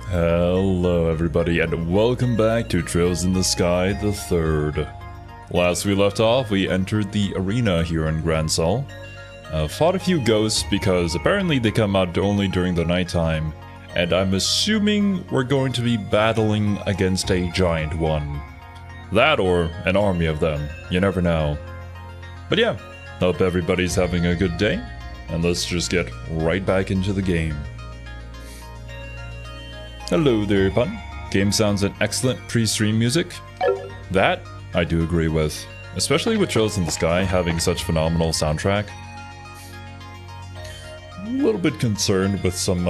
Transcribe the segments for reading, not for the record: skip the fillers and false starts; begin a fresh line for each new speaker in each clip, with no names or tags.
Hello everybody and welcome back to Trails in the Sky the Third. Last we left off, we entered the arena here in Grand Sol. Fought a few ghosts because apparently they come out only during the nighttime, and I'm assuming we're going to be battling against a giant one. That or an army of them, you never know. But yeah, hope everybody's having a good day, and let's just get right back into the game. Hello there, Pun. Game sounds an excellent pre-stream music. That I do agree with, especially with Trails in the Sky having such phenomenal soundtrack. A little bit concerned with some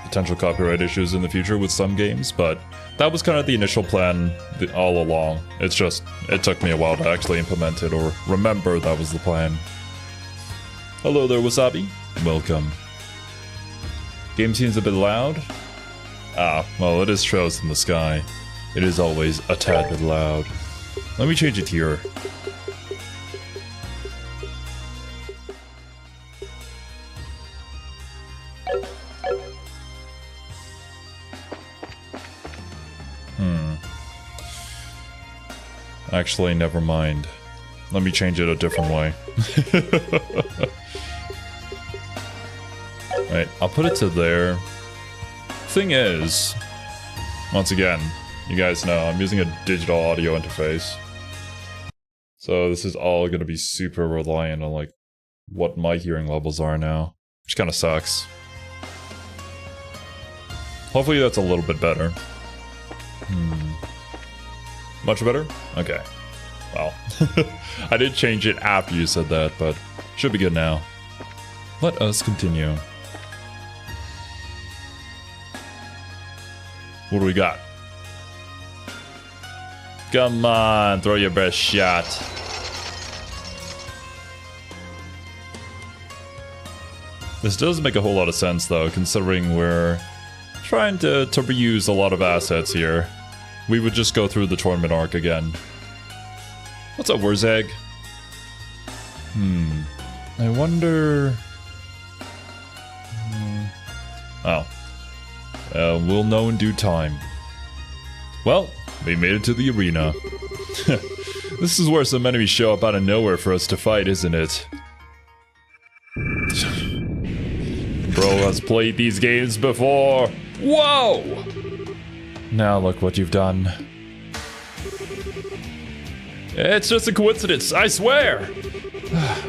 potential copyright issues in the future with some games, but that was kind of the initial plan all along. It's just, it took me a while to actually implement it or remember that was the plan. Hello there, Wasabi. Welcome. Game seems a bit loud. Ah, well, it is Trails in the Sky. It is always a tad bit loud. Let me change it here. Actually, never mind. Let me change it a different way. Right, I'll put it to there. Thing is, once again, you guys know I'm using a digital audio interface, so this is all going to be super reliant on like what my hearing levels are now, which kind of sucks. Hopefully that's a little bit better. Much better? Okay. Well, I did change it after you said that, but should be good now. Let us continue. What do we got? Come on, throw your best shot. This doesn't make a whole lot of sense though, considering we're trying to reuse a lot of assets here. We would just go through the tournament arc again. What's up, Wurzag? I wonder... Oh. We'll know in due time. Well, we made it to the arena. This is where some enemies show up out of nowhere for us to fight, isn't it? Bro has played these games before. Whoa! Now look what you've done. It's just a coincidence, I swear!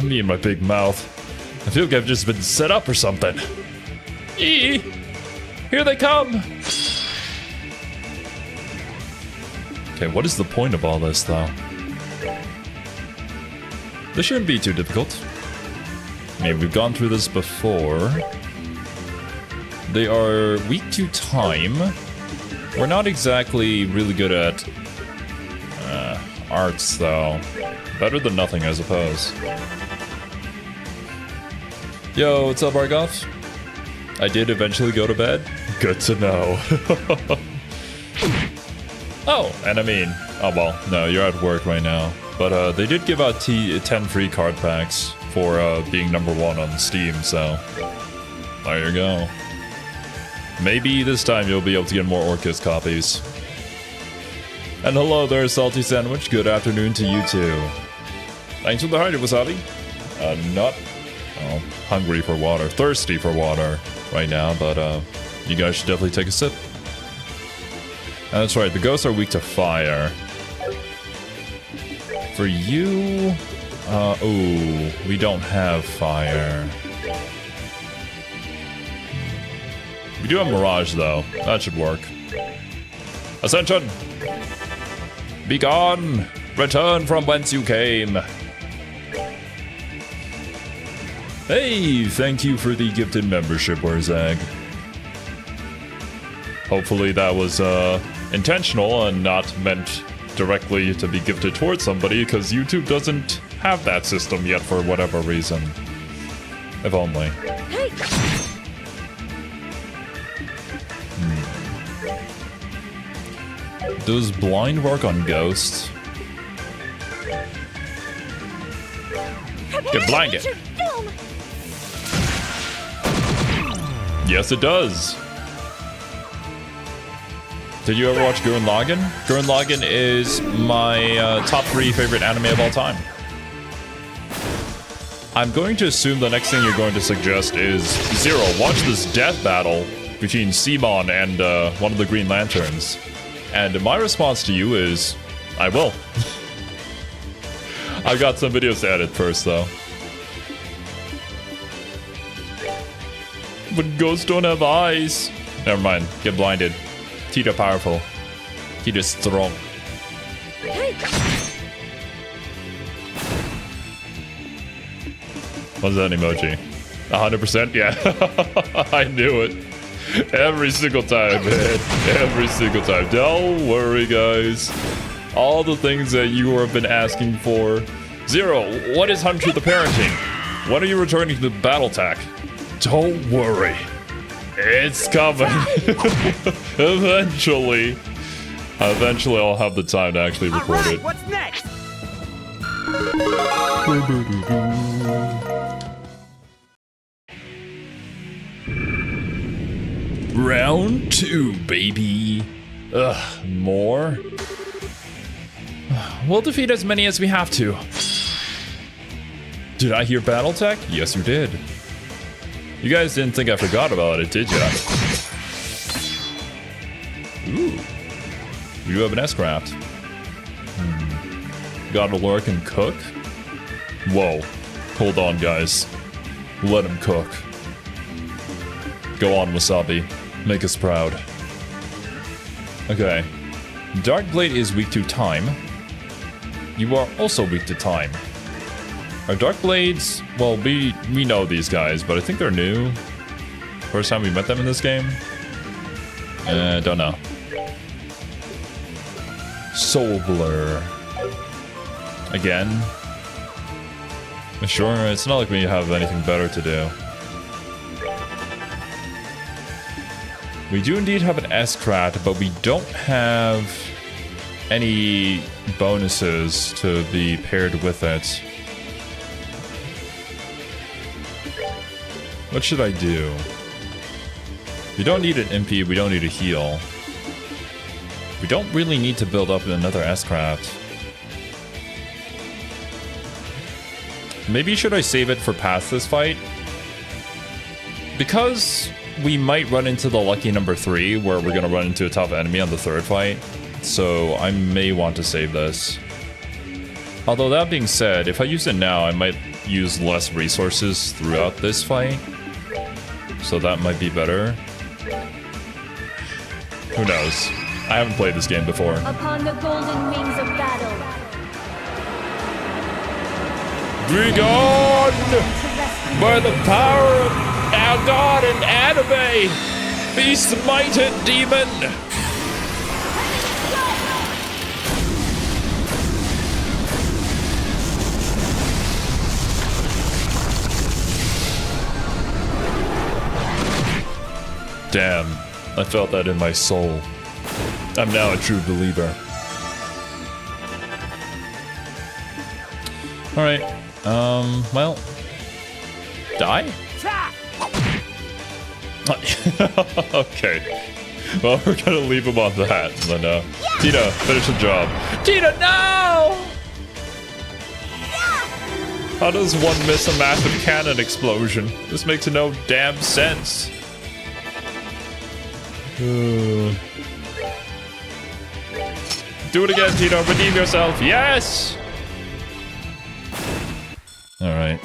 Me and my big mouth. I feel like I've just been set up or something. Here they come! Okay, what is the point of all this, though? This shouldn't be too difficult. I mean, we've gone through this before. They are weak to time. We're not exactly really good at arts, though. Better than nothing, I suppose. Yo, what's up, Argoff? I did eventually go to bed. Good to know. Oh, and I mean, oh well, no, you're at work right now. But they did give out 10 free card packs for being #1 on Steam, so there you go. Maybe this time you'll be able to get more Orcus copies. And hello there, Salty Sandwich. Good afternoon to you too. Thanks for the heart, Wasabi. Not hungry for water, thirsty for water right now, but you guys should definitely take a sip. And that's right, the ghosts are weak to fire. For you, ooh, we don't have fire. We do have Mirage though, that should work. Ascension! Be gone! Return from whence you came! Hey, thank you for the gifted membership, Wurzag. Hopefully that was intentional and not meant directly to be gifted towards somebody because YouTube doesn't have that system yet for whatever reason. If only.
Hey.
Does blind work on ghosts? Get blinded. Yes, it does. Did you ever watch Gurren Lagann? Gurren Lagann is my top 3 favorite anime of all time. I'm going to assume the next thing you're going to suggest is Zero, watch this death battle between Simon and one of the Green Lanterns. And my response to you is, I will. I've got some videos to edit first, though. But ghosts don't have eyes. Never mind, get blinded. Tita powerful. Tita strong. What's that emoji? 100%? Yeah. I knew it. Every single time, man. Every single time. Don't worry, guys. All the things that you have been asking for. Zero, what is Hunter the Parenting? When are you returning to the battle tack? Don't worry. It's coming. Eventually. Eventually I'll have the time to actually record it.
What's next?
Round 2, baby. Ugh, more? We'll defeat as many as we have to. Did I hear Battletech? Yes, you did. You guys didn't think I forgot about it, did ya? Ooh. We do have an S-Craft. Gotta lurk and cook? Whoa. Hold on, guys. Let him cook. Go on, Wasabi. Make us proud. Okay. Darkblade is weak to time. You are also weak to time. Are Darkblades... Well, we know these guys, but I think they're new. First time we met them in this game? Don't know. Soul Blur. Again. Sure, it's not like we have anything better to do. We do indeed have an S-Crat, but we don't have any bonuses to be paired with it. What should I do? We don't need an MP, we don't need a heal. We don't really need to build up another S-Craft. Maybe should I save it for past this fight? Because we might run into the lucky number 3, where we're gonna run into a tough enemy on the 3rd fight. So I may want to save this. Although that being said, if I use it now, I might use less resources throughout this fight. So that might be better. Who knows? I haven't played this game before.
Upon the golden wings of battle.
Be gone! By the power of our god and anime! Be smited, demon! Damn, I felt that in my soul. I'm now a true believer. Alright, well... Die? Okay. Well, we're gonna leave him on that, and then, Tina, finish the job. Tina, no! How does one miss a massive cannon explosion? This makes no damn sense. Do it again, Tito. Redeem yourself. Yes! Alright.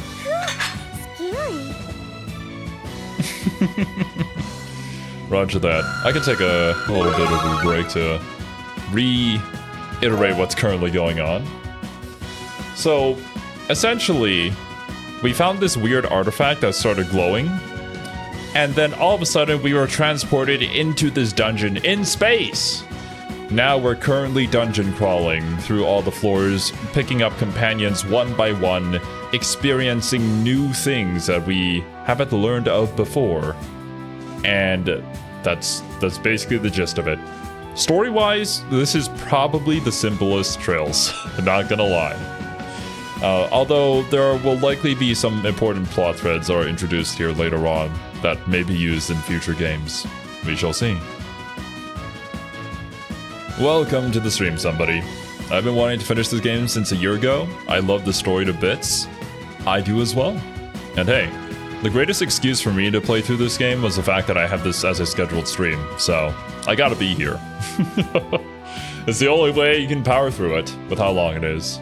Roger that. I can take a little bit of a break to reiterate what's currently going on. So, essentially, we found this weird artifact that started glowing. And then all of a sudden we were transported into this dungeon in space. Now we're currently dungeon crawling through all the floors, picking up companions one by one, experiencing new things that we haven't learned of before. And that's basically the gist of it. Story-wise, this is probably the simplest Trails, not gonna lie. Although there will likely be some important plot threads that are introduced here later on that may be used in future games. We shall see. Welcome to the stream, somebody. I've been wanting to finish this game since a year ago. I love the story to bits. I do as well. And hey, the greatest excuse for me to play through this game was the fact that I have this as a scheduled stream, so I gotta be here. It's the only way you can power through it, with how long it is.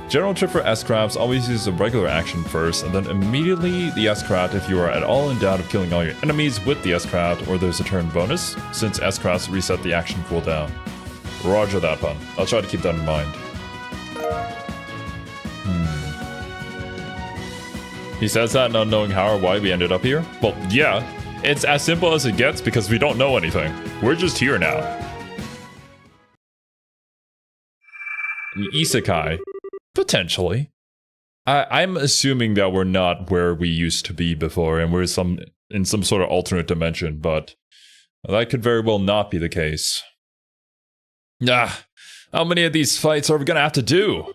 General trip for S-Crafts always uses a regular action first, and then immediately the S-Craft if you are at all in doubt of killing all your enemies with the S-Craft, or there's a turn bonus, since S-Crafts reset the action cooldown. Roger that, pun. I'll try to keep that in mind. He says that not knowing how or why we ended up here? Well, yeah, it's as simple as it gets because we don't know anything. We're just here now. Isekai. Potentially. I'm assuming that we're not where we used to be before and we're in some sort of alternate dimension, but that could very well not be the case. How many of these fights are we gonna have to do?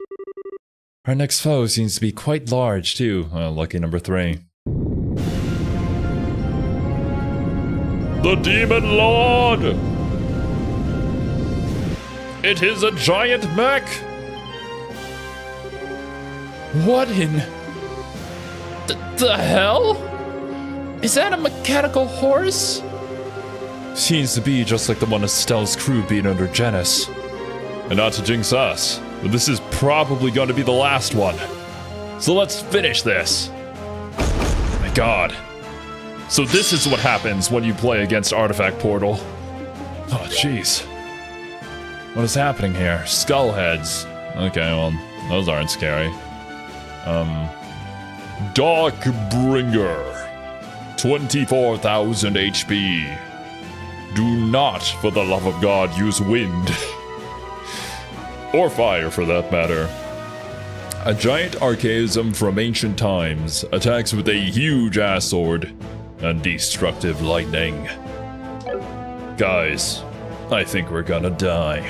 Our next foe seems to be quite large, too. Lucky number 3. The Demon Lord! It is a giant mech! What in... the hell? Is that a mechanical horse? Seems to be just like the one Estelle's crew beat under Genis. And not to jinx us, but this is probably going to be the last one. So let's finish this. Oh my god. So this is what happens when you play against Artifact Portal. Oh jeez. What is happening here? Skullheads. Okay, well, those aren't scary. Darkbringer. 24,000 HP. Do not, for the love of God, use wind. Or fire, for that matter. A giant archaism from ancient times attacks with a huge ass sword and destructive lightning. Guys, I think we're gonna die.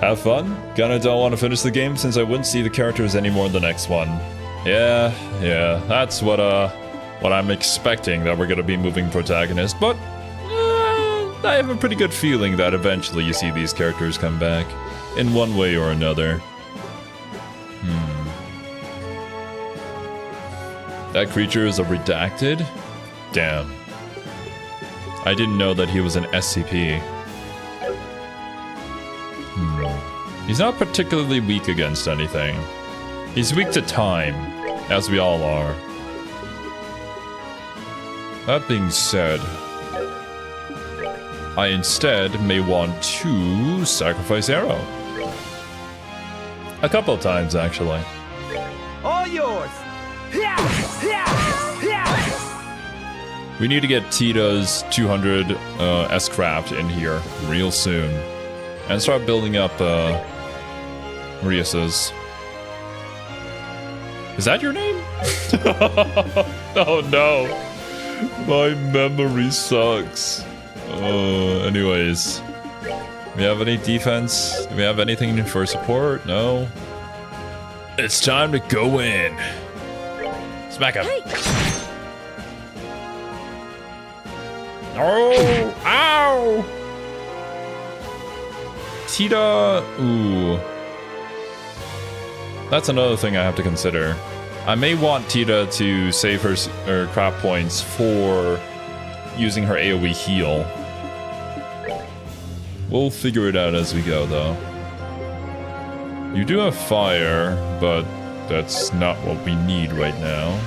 Have fun? Kinda don't want to finish the game since I wouldn't see the characters anymore in the next one. Yeah, that's what I'm expecting, that we're gonna be moving protagonist, but I have a pretty good feeling that eventually you see these characters come back, in one way or another. That creature is a redacted? Damn. I didn't know that he was an SCP. He's not particularly weak against anything. He's weak to time, as we all are. That being said, I instead may want to sacrifice Arrow. A couple of times, actually.
All yours!
We need to get Tita's 200 S-Craft in here real soon. And start building up Rias's. Is that your name? Oh no. My memory sucks. Anyways. Do we have any defense? Do we have anything for support? No. It's time to go in. Smack him.
Hey.
Oh! Ow! Tita... Ooh. That's another thing I have to consider. I may want Tita to save her crap points for using her AoE heal. We'll figure it out as we go, though. You do have fire, but that's not what we need right now.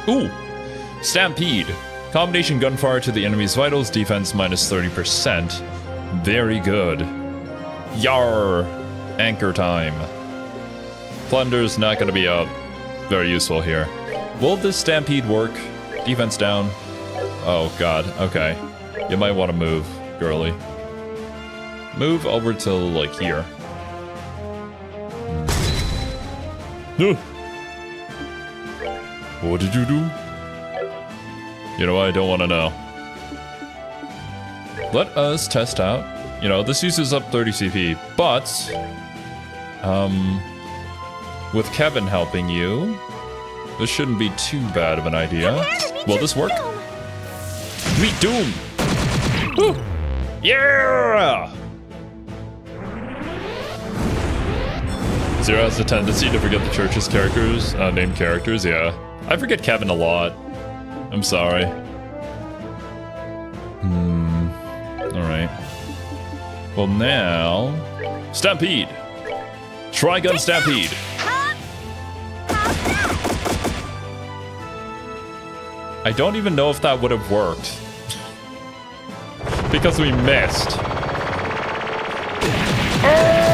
Ooh! Stampede. Combination gunfire to the enemy's vitals, defense minus 30%. Very good. Yar! Anchor time. Plunder's not gonna be very useful here. Will this stampede work? Defense down. Oh god, okay. You might want to move, girly. Move over to, like, here. What did you do? You know, I don't want to know. Let us test out. You know, this uses up 30 CP, but... with Kevin helping you, this shouldn't be too bad of an idea. Will this work? Meet Doom! Woo! Yeah! Zero has a tendency to forget the church's characters, named characters, yeah. I forget Kevin a lot. I'm sorry. Alright. Well now... Stampede! Trigun Stampede! I don't even know if that would have worked. Because we missed. Oh!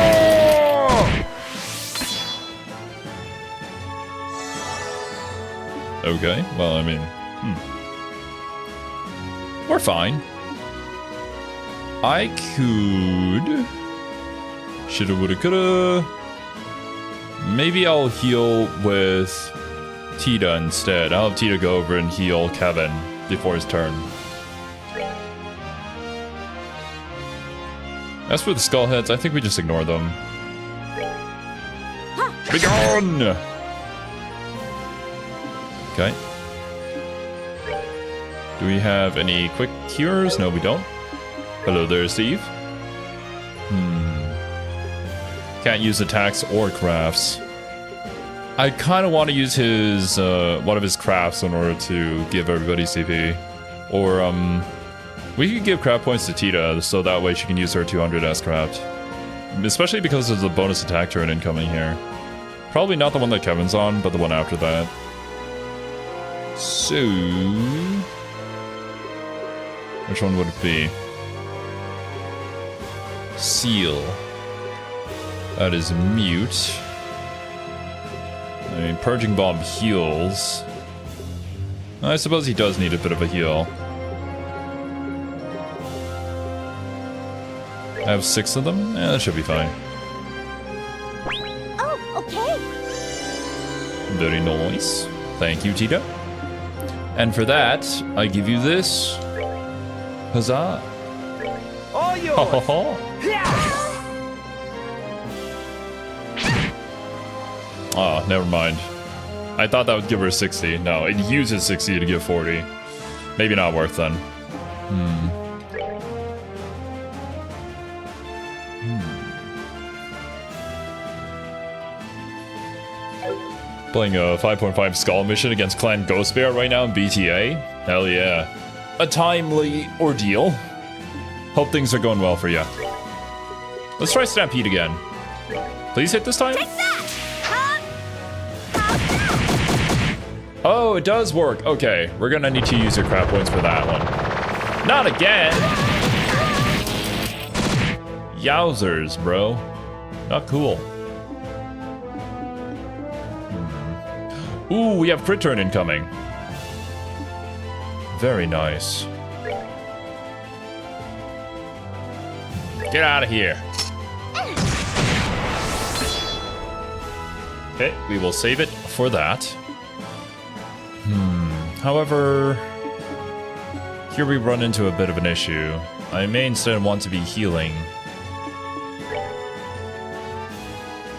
Okay, well, I mean, we're fine. I could... Shoulda, woulda, coulda... Maybe I'll heal with Tita instead. I'll have Tita go over and heal Kevin before his turn. As for the skull heads, I think we just ignore them. Be gone! Okay. Do we have any quick cures? No, we don't. Hello there, Steve. Can't use attacks or crafts. I kind of want to use his one of his crafts in order to give everybody CP. Or we could give craft points to Tita, so that way she can use her 200 as craft. Especially because there's a bonus attack turn incoming here. Probably not the one that Kevin's on, but the one after that. So... which one would it be? Seal. That is mute. I mean, Purging Bomb heals. I suppose he does need a bit of a heal. I have 6 of them? Yeah, that should be fine.
Oh, okay.
Very nice. Thank you, Tita. And for that, I give you this. Huzzah.
All yours.
Ho ho ho. Oh, never mind. I thought that would give her 60. No, it uses 60 to give 40. Maybe not worth then. Playing a 5.5 Skull mission against Clan Ghost Bear right now in BTA? Hell yeah. A timely ordeal. Hope things are going well for you. Let's try Stampede again. Please hit this time? Oh, it does work. Okay, we're gonna need to use your crap points for that one. Not again! Yowzers, bro. Not cool. Ooh, we have crit turn incoming. Very nice. Get out of here. Okay, we will save it for that. However, here we run into a bit of an issue. I may instead want to be healing.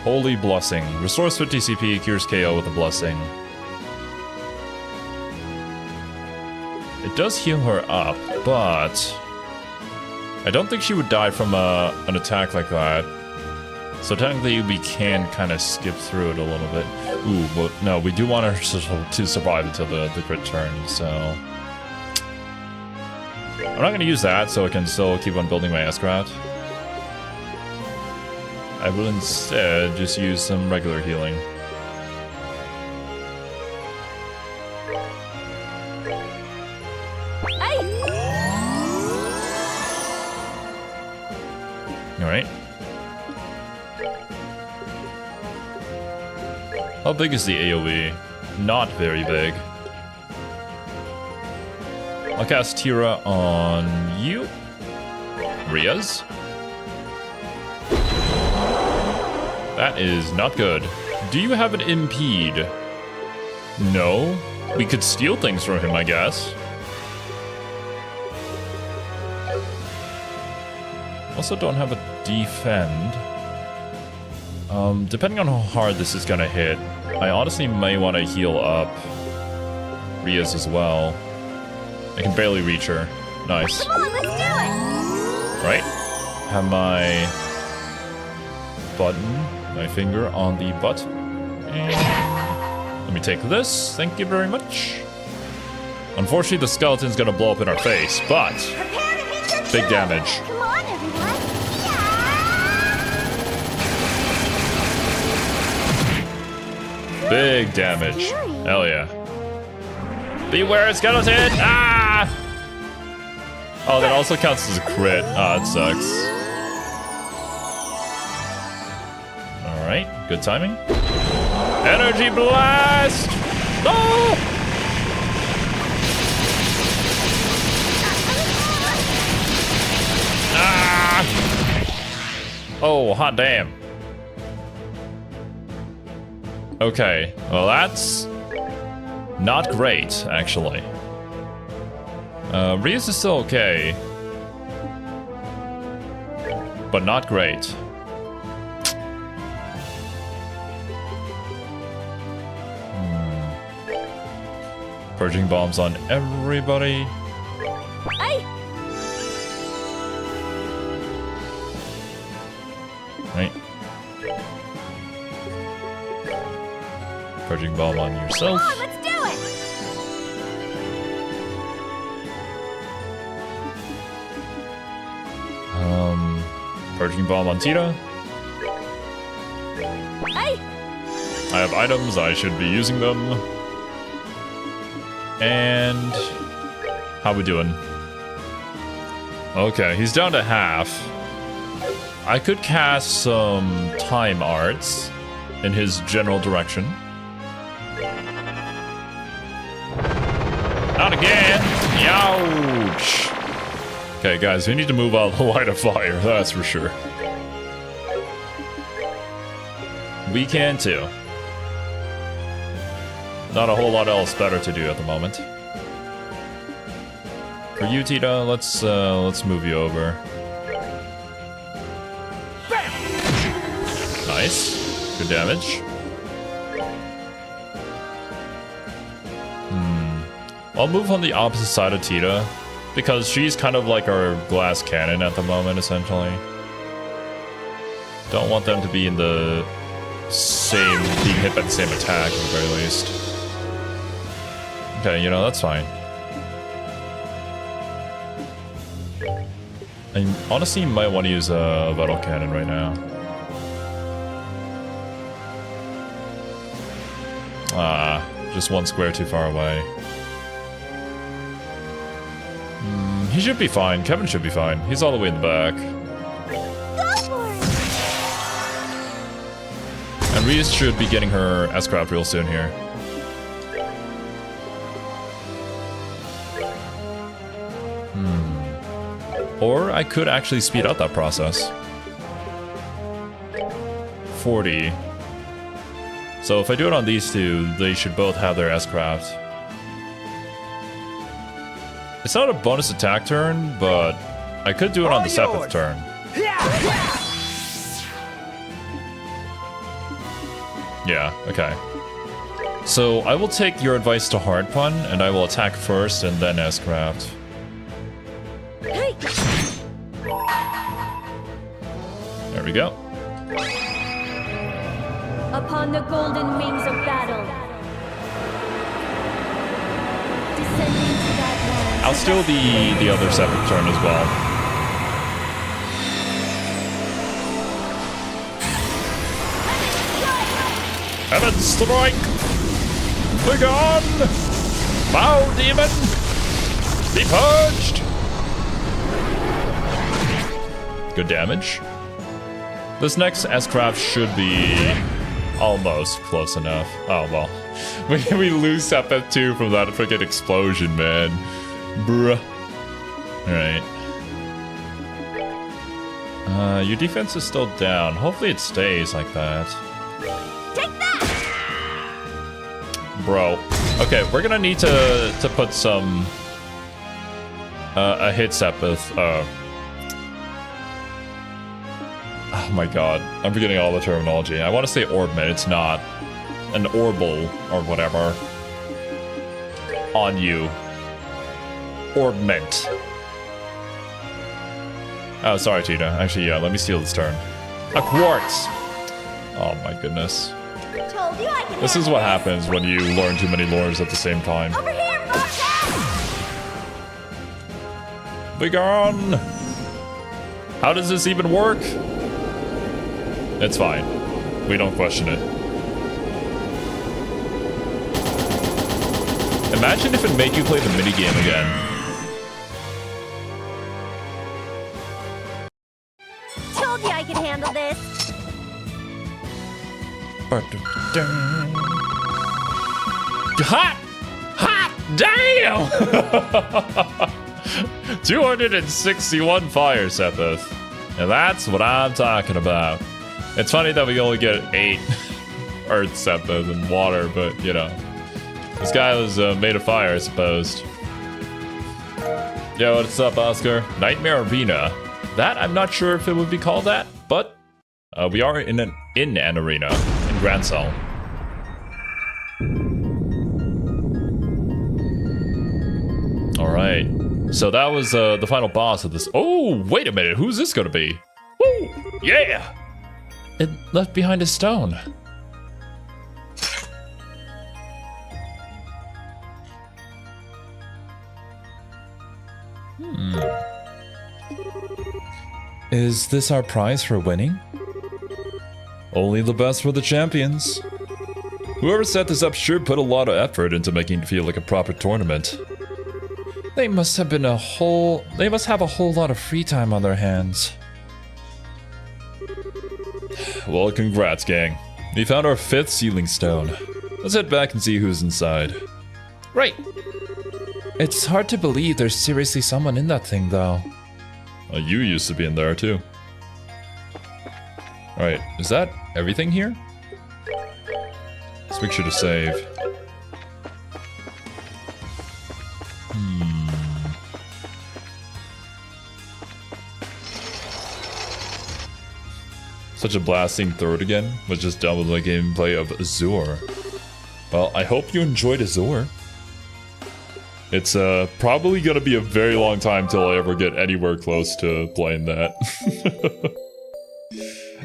Holy Blessing. Restores 50 CP, cures KO with a blessing. It does heal her up, but I don't think she would die from an attack like that. So technically we can kind of skip through it a little bit. Ooh, but no, we do want her to survive until the crit turn, so... I'm not going to use that, so I can still keep on building my S-Craft. I will instead just use some regular healing. Alright. How big is the AoE? Not very big. I'll cast Tira on you. Riaz. That is not good. Do you have an impede? No. We could steal things from him, I guess. Also don't have a defend. Depending on how hard this is gonna hit, I honestly may want to heal up Riaz as well. I can barely reach her. Nice.
Come on, let's do it!
Right? Have my button, my finger on the button. And let me take this. Thank you very much. Unfortunately, the skeleton's gonna blow up in our face, but
Prepare to hit your
big
true.
damage.
Come on, everyone!
Big damage.
Scary.
Hell yeah. Beware, skeleton! Ah! Oh, that also counts as a crit. Ah, it sucks. Alright, good timing. Energy blast! Oh! Ah! Oh, hot damn. Okay, well that's not great, actually. Riaz is still okay, but not great. Purging bombs on everybody.
Hey!
Right. Purging bomb on yourself.
Come on, let's do it!
Purging bomb on Tita.
Hey!
I have items, I should be using them. And how we doing? Okay, he's down to half. I could cast some time arts in his general direction. Not again! Ouch! Okay, guys, we need to move out of the line of fire, that's for sure. We can too. Not a whole lot else better to do at the moment. For you, Tita, let's move you over. Nice. Good damage. I'll move on the opposite side of Tita, because she's kind of like our glass cannon at the moment, essentially. Don't want them to be in the same, being hit by the same attack, at the very least. Okay, you know, that's fine. I honestly might want to use a battle cannon right now. Ah, just one square too far away. He should be fine. Kevin should be fine. He's all the way in the back.
Go for it!
And Riaz should be getting her S-Craft real soon here. Or I could actually speed up that process. 40. So if I do it on these two, they should both have their S-Craft. It's not a bonus attack turn, but I could do it on the 7th turn. Yeah, okay. So I will take your advice to hard pun, and I will attack first and then S-Craft.
Hey!
There we go.
Upon the golden wings of battle. Descending to that land.
I'll steal the other 7th turn as well. Heaven strike! Begone! Bow, demon! Be purged! Good damage. This next S-Craft should be almost close enough. Oh, well. We lose FF2 from that freaking explosion, man. Bruh. Alright. Your defense is still down. Hopefully it stays like that.
Take that!
Bro. Okay, we're gonna need to put some... a hit Sepith. Oh my god. I'm forgetting all the terminology. I want to say Orbment. It's not. An Orbital or whatever. On you. Orbment. Oh, sorry, Cheetah. Actually, yeah, let me steal this turn. A Quartz! Oh my goodness.
Told you I could
This is
handle
what happens when you learn too many lores at the same time.
Over here, Roxanne!
Be gone! How does this even work? It's fine. We don't question it. Imagine if it made you play the minigame again.
Told you I could handle this.
Hot! Hot damn! 261 fire, Sepith. And that's what I'm talking about. It's funny that we only get 8 Earth Sepith and water, but you know. This guy was made of fire, I suppose. Yo, what's up, Oscar? Nightmare Arena. That, I'm not sure if it would be called that, but we are in an arena in Grand Cell. Alright. So that was the final boss of this. Oh, wait a minute. Who's this gonna be? Woo! Yeah! It left behind a stone. Is this our prize for winning? Only the best for the champions. Whoever set this up sure put a lot of effort into making it feel like a proper tournament. They must have a whole lot of free time on their hands. Well, congrats, gang. We found our 5th sealing stone. Let's head back and see who's inside. Right. It's hard to believe there's seriously someone in that thing, though. You used to be in there, too. Alright, is that everything here? Let's make sure to save. Such a blasting third again, was just done with the gameplay of Azure. Well, I hope you enjoyed Azure. It's probably gonna be a very long time till I ever get anywhere close to playing that.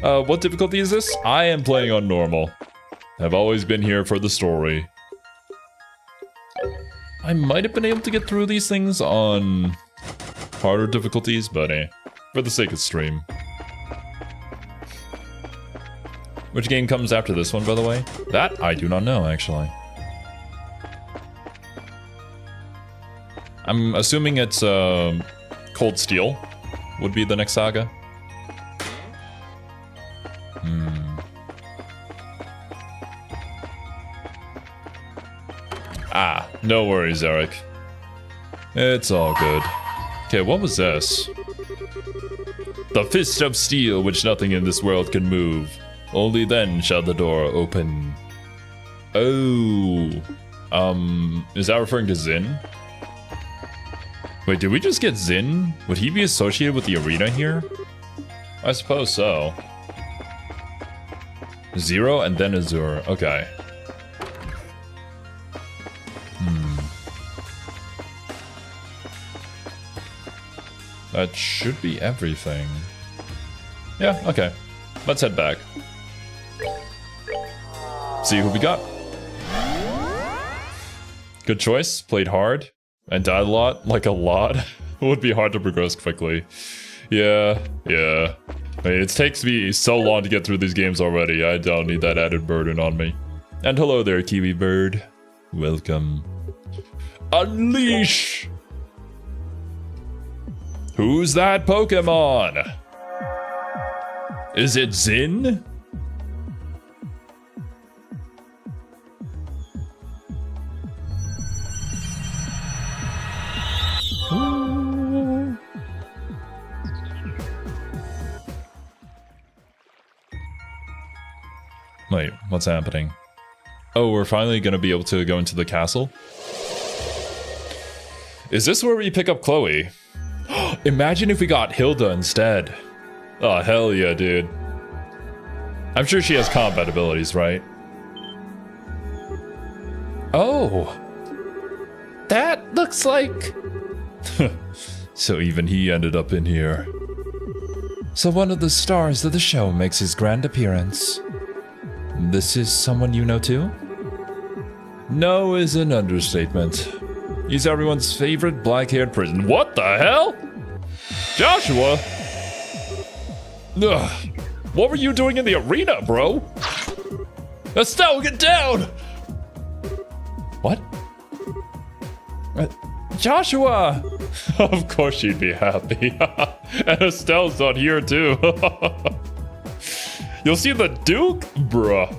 What difficulty is this? I am playing on normal. I've always been here for the story. I might have been able to get through these things on harder difficulties, but for the sake of stream. Which game comes after this one, by the way? That I do not know, actually. I'm assuming it's Cold Steel would be the next saga. Ah, no worries, Eric. It's all good. Okay, what was this? The fist of steel which nothing in this world can move. Only then shall the door open. Oh. Is that referring to Zin? Wait, did we just get Zin? Would he be associated with the arena here? I suppose so. 0 and then Azure. Okay. That should be everything. Yeah, okay. Let's head back. See who we got. Good choice. Played hard. And died a lot. Like a lot. It would be hard to progress quickly. Yeah. I mean, it takes me so long to get through these games already. I don't need that added burden on me. And hello there, Kiwi Bird. Welcome. Unleash! Who's that Pokemon? Is it Zin? Wait, what's happening? Oh, we're finally gonna be able to go into the castle? Is this where we pick up Chloe? Imagine if we got Hilda instead. Oh, hell yeah, dude. I'm sure she has combat abilities, right? Oh. That looks like... So even he ended up in here. So one of the stars of the show makes his grand appearance. This is someone you know too? No is an understatement. He's everyone's favorite black-haired person. What the hell? Joshua? Ugh. What were you doing in the arena, bro? Estelle, get down! What? Joshua! Of course she'd be happy. And Estelle's not here too. You'll see the Duke? Bruh.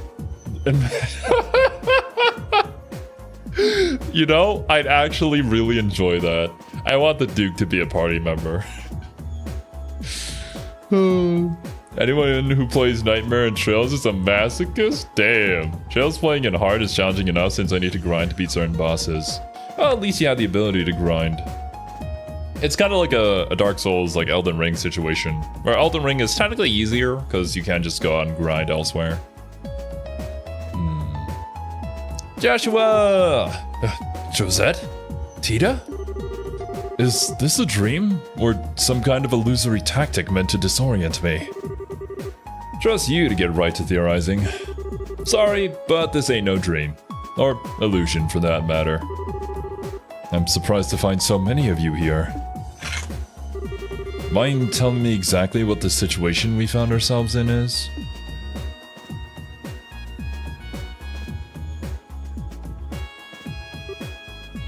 You know, I'd actually really enjoy that. I want the Duke to be a party member. Anyone who plays Nightmare and Trails is a masochist? Damn. Trails playing in hard is challenging enough since I need to grind to beat certain bosses. Well, at least you have the ability to grind. It's kind of like a Dark Souls, like Elden Ring situation, where Elden Ring is technically easier because you can just go out and grind elsewhere. Joshua! Josette? Tita? Is this a dream? Or some kind of illusory tactic meant to disorient me? Trust you to get right to theorizing. Sorry, but this ain't no dream. Or illusion, for that matter. I'm surprised to find so many of you here. Mind telling me exactly what the situation we found ourselves in is?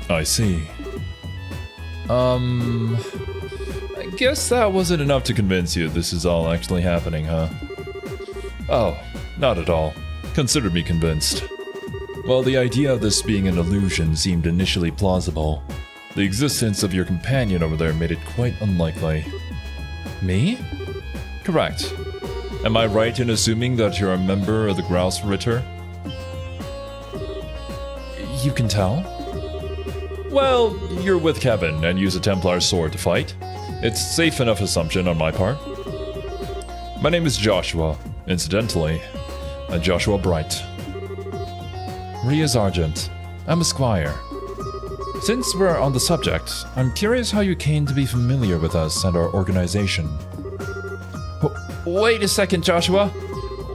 I see. I guess that wasn't enough to convince you this is all actually happening, huh? Oh, not at all. Consider me convinced. While the idea of this being an illusion seemed initially plausible, the existence of your companion over there made it quite unlikely. Me? Correct. Am I right in assuming that you're a member of the Grouse Ritter? You can tell? Well, you're with Kevin and use a Templar sword to fight. It's safe enough assumption on my part. My name is Joshua, incidentally. Joshua Bright. Ria's Argent. I'm a squire. Since we're on the subject, I'm curious how you came to be familiar with us and our organization. Wait a second, Joshua.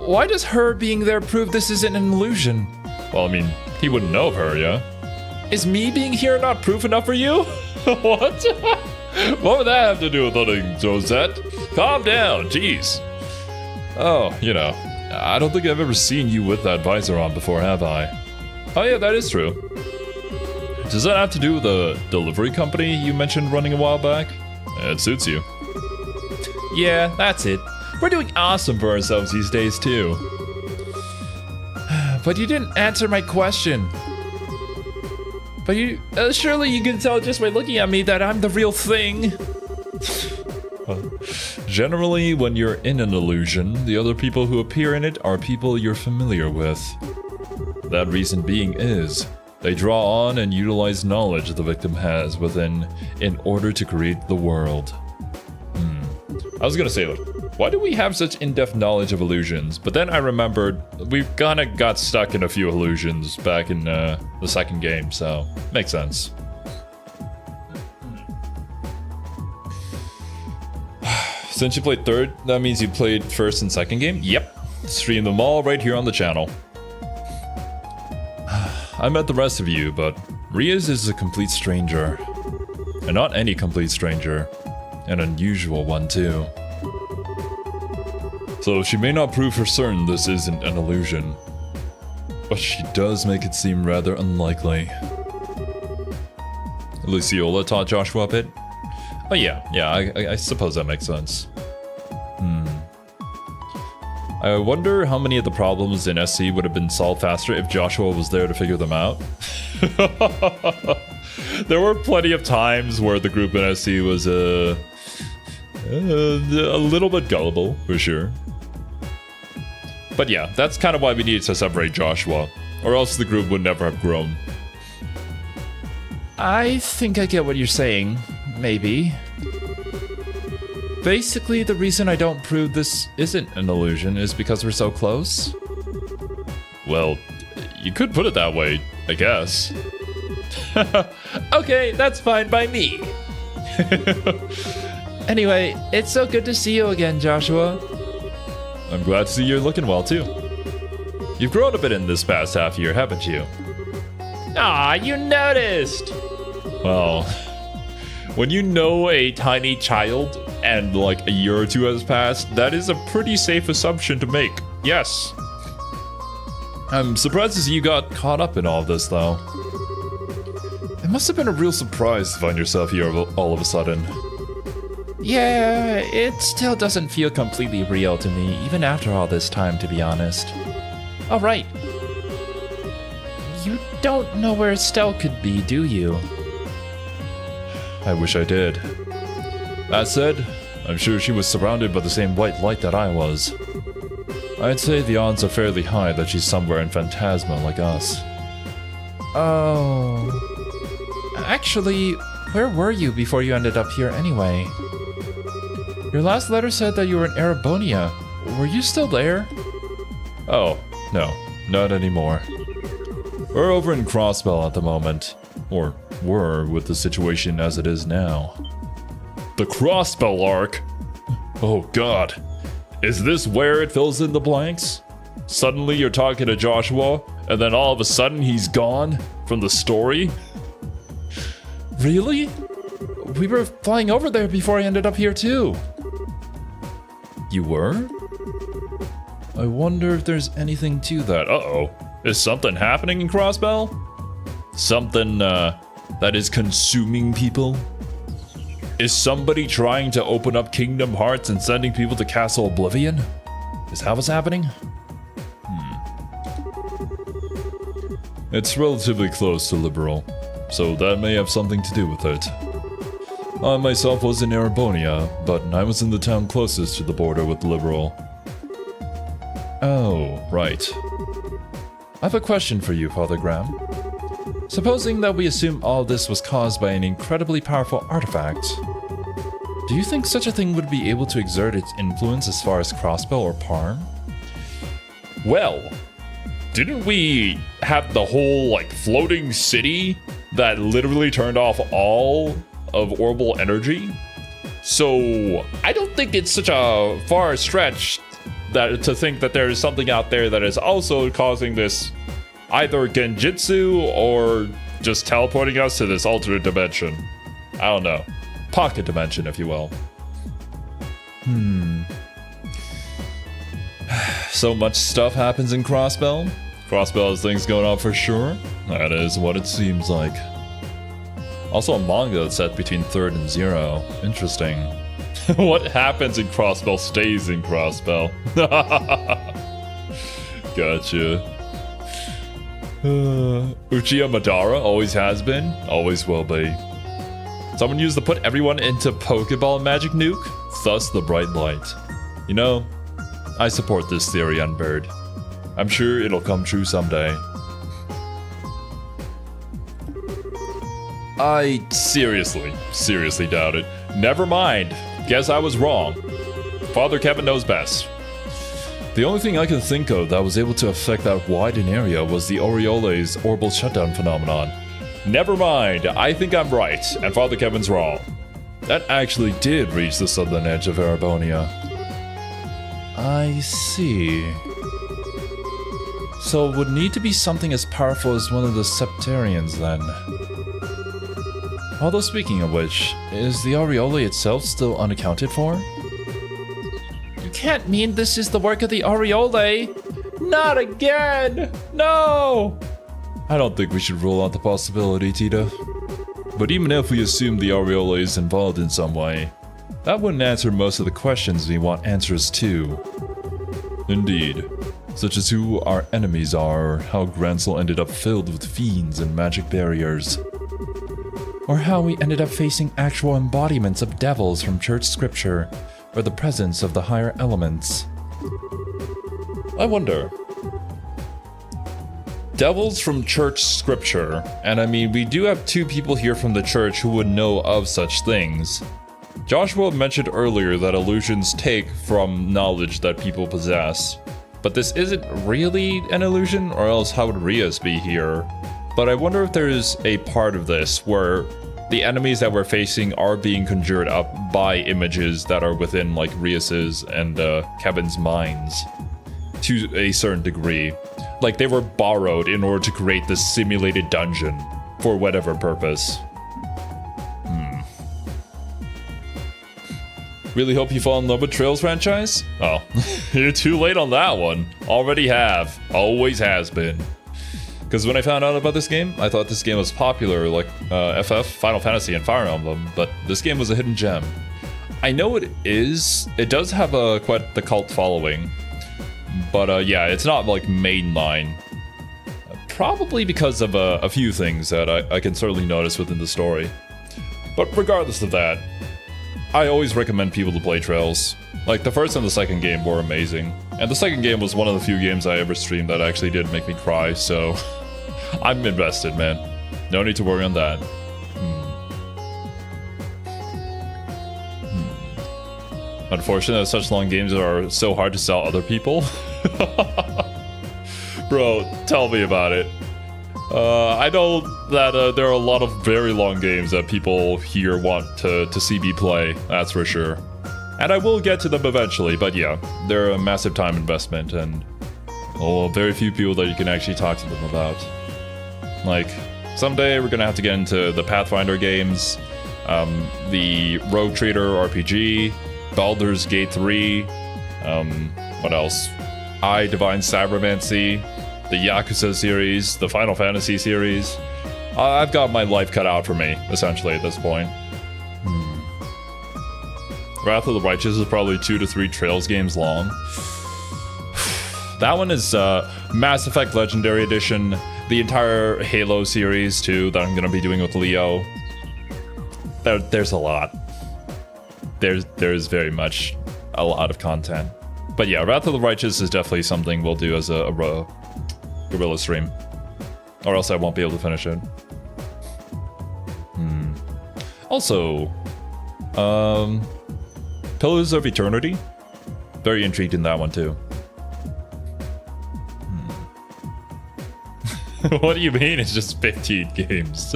Why does her being there prove this isn't an illusion? Well, I mean, he wouldn't know of her, yeah? Is me being here not proof enough for you? What? What would that have to do with anything, Josette? Calm down, jeez. Oh, you know, I don't think I've ever seen you with that visor on before, have I? Oh yeah, that is true. Does that have to do with the delivery company you mentioned running a while back? It suits you. Yeah, that's it. We're doing awesome for ourselves these days, too. But you didn't answer my question. But you, surely you can tell just by looking at me that I'm the real thing. Generally, when you're in an illusion, the other people who appear in it are people you're familiar with. That reason being is, they draw on and utilize knowledge the victim has within in order to create the world. I was gonna say, like, why do we have such in-depth knowledge of illusions? But then I remembered we kinda got stuck in a few illusions back in the second game, so makes sense. Since you played third, that means you played first and second game? Yep. Stream them all right here on the channel. I met the rest of you, but Ria's is a complete stranger. And not any complete stranger. An unusual one, too. So she may not prove for certain this isn't an illusion, but she does make it seem rather unlikely. Luciola taught Joshua a bit? Oh yeah, I suppose that makes sense. I wonder how many of the problems in SC would have been solved faster if Joshua was there to figure them out. There were plenty of times where the group in SC was a little bit gullible, for sure. But yeah, that's kind of why we needed to separate Joshua, or else the group would never have grown.
I think I get what you're saying. Maybe. Basically, the reason I don't prove this isn't an illusion is because we're so close.
Well, you could put it that way, I guess.
Okay, that's fine by me. Anyway, it's so good to see you again, Joshua.
I'm glad to see you're looking well, too. You've grown a bit in this past half year, haven't you?
Aw, you noticed!
Well, when you know a tiny child and like a year or two has passed, that is a pretty safe assumption to make. Yes. I'm surprised to see you got caught up in all of this, though. It must have been a real surprise to find yourself here all of a sudden.
Yeah, it still doesn't feel completely real to me, even after all this time, to be honest. Oh, right. You don't know where Estelle could be, do you?
I wish I did. That said, I'm sure she was surrounded by the same white light that I was. I'd say the odds are fairly high that she's somewhere in Phantasma like us.
Oh. Actually, where were you before you ended up here anyway? Your last letter said that you were in Erebonia. Were you still there?
Oh, no, not anymore. We're over in Crossbell at the moment. Or were, with the situation as it is now. The Crossbell arc? Oh god. Is this where it fills in the blanks? Suddenly you're talking to Joshua, and then all of a sudden he's gone from the story?
Really? We were flying over there before I ended up here too.
You were? I wonder if there's anything to that. Uh-oh. Is something happening in Crossbell? Something, that is consuming people? Is somebody trying to open up Kingdom Hearts and sending people to Castle Oblivion? Is that what's happening? It's relatively close to Liberal, so that may have something to do with it. I myself was in Erebonia, but I was in the town closest to the border with Liberal. Oh, right. I have a question for you, Father Graham. Supposing that we assume all this was caused by an incredibly powerful artifact, do you think such a thing would be able to exert its influence as far as Crossbell or Parm? Well, didn't we have the whole, like, floating city that literally turned off all of orbital energy? So, I don't think it's such a far stretch that to think that there is something out there that is also causing this either genjutsu or just teleporting us to this alternate dimension. I don't know. Pocket dimension, if you will. So much stuff happens in Crossbell. Crossbell has things going on for sure. That is what it seems like. Also a manga that's set between 3rd and 0. Interesting. What happens in Crossbell stays in Crossbell. Gotcha. Uchiha Madara always has been, always will be. Someone used to put everyone into Pokeball Magic Nuke, thus the bright light. You know, I support this theory, Unbird. I'm sure it'll come true someday. I seriously doubt it. Never mind. Guess I was wrong. Father Kevin knows best. The only thing I can think of that was able to affect that widened area was the Aureole's orbital shutdown phenomenon. Never mind, I think I'm right, and Father Kevin's wrong. That actually did reach the southern edge of Erebonia. I see. So it would need to be something as powerful as one of the Septarians then. Although speaking of which, is the Aureole itself still unaccounted for?
You can't mean this is the work of the Aureole! Not again! No!
I don't think we should rule out the possibility, Tita. But even if we assume the Aureole is involved in some way, that wouldn't answer most of the questions we want answers to. Indeed. Such as who our enemies are, or how Grancel ended up filled with fiends and magic barriers.
Or how we ended up facing actual embodiments of devils from church scripture, or the presence of the higher elements.
I wonder. Devils from church scripture. And I mean, we do have 2 people here from the church who would know of such things. Joshua mentioned earlier that illusions take from knowledge that people possess. But this isn't really an illusion, or else how would Rias be here? But I wonder if there's a part of this where the enemies that we're facing are being conjured up by images that are within like Rias's and Kevin's minds to a certain degree. Like they were borrowed in order to create this simulated dungeon for whatever purpose. Really hope you fall in love with Trails franchise? Oh, you're too late on that one. Already have. Always has been. Because when I found out about this game, I thought this game was popular like FF, Final Fantasy, and Fire Emblem, but this game was a hidden gem. I know it is. It does have quite the cult following. But yeah, it's not like mainline. Probably because of a few things that I can certainly notice within the story. But regardless of that, I always recommend people to play Trails. Like, the first and the second game were amazing. And the second game was one of the few games I ever streamed that actually did make me cry, so... I'm invested, man. No need to worry on that. Unfortunately, such long games are so hard to sell other people. Bro, tell me about it. I know that there are a lot of very long games that people here want to see me play, that's for sure. And I will get to them eventually, but yeah, they're a massive time investment and very few people that you can actually talk to them about. Like, someday we're gonna have to get into the Pathfinder games, the Rogue Trader RPG, Baldur's Gate 3, what else? Divine Cybermancy, the Yakuza series, the Final Fantasy series. I've got my life cut out for me, essentially, at this point. Wrath of the Righteous is probably 2 to 3 Trails games long. That one is Mass Effect Legendary Edition, the entire Halo series, too, that I'm going to be doing with Leo. There's a lot. There's very much a lot of content. But yeah, Wrath of the Righteous is definitely something we'll do as a Guerrilla stream. Or else I won't be able to finish it. Also, Pillars of Eternity. Very intrigued in that one too. What do you mean it's just 15 games?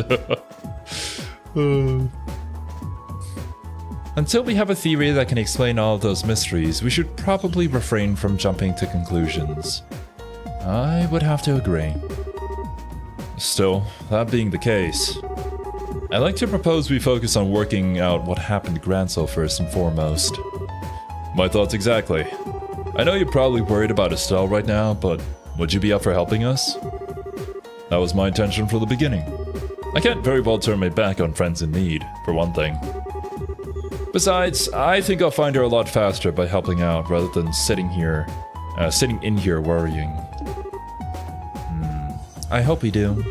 Until we have a theory that can explain all of those mysteries, we should probably refrain from jumping to conclusions. I would have to agree. Still, that being the case, I'd like to propose we focus on working out what happened to Grancel first and foremost. My thoughts exactly. I know you're probably worried about Estelle right now, but would you be up for helping us? That was my intention from the beginning. I can't very well turn my back on friends in need, for one thing. Besides, I think I'll find her a lot faster by helping out rather than sitting in here worrying. I hope we do.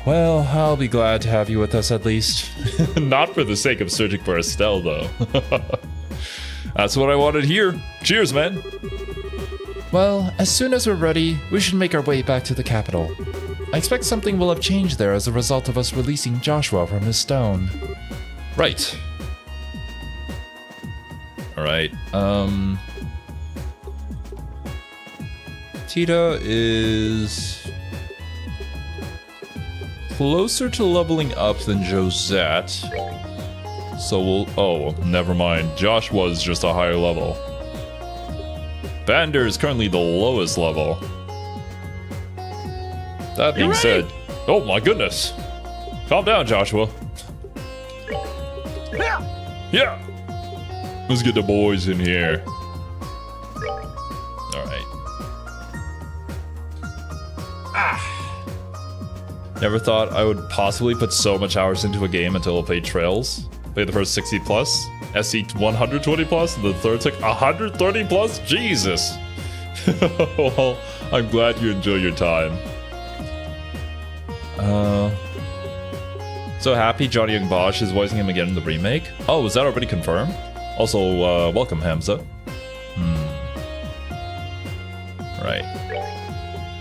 Well, I'll be glad to have you with us at least. Not for the sake of searching for Estelle, though. That's what I wanted here. Cheers, man.
Well, as soon as we're ready, we should make our way back to the capital. I expect something will have changed there as a result of us releasing Joshua from his stone.
Right. Alright, Tita is closer to leveling up than Josette. So we'll... Oh, never mind. Joshua's just a higher level. Vander is currently the lowest level. That being said... Oh my goodness! Calm down, Joshua. Yeah! Let's get the boys in here. Alright. Never thought I would possibly put so much hours into a game until I played Trails. Played the first 60 plus, SC 120 plus, and the third took 130 plus? Jesus! Well, I'm glad you enjoy your time. So happy Johnny Young Bosch is voicing him again in the remake. Oh, is that already confirmed? Also, welcome Hamza. Right.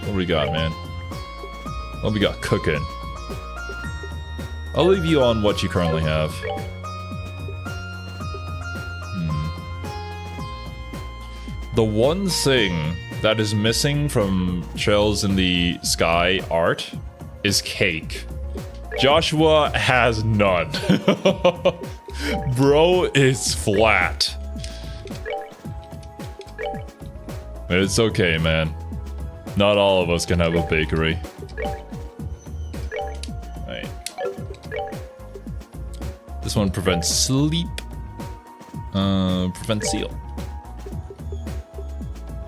What do we got, man? What we got cooking? I'll leave you on what you currently have. The one thing that is missing from Trails in the Sky art is cake. Joshua has none. Bro is flat. But it's okay, man. Not all of us can have a bakery. Right. This one prevents sleep. Prevents seal.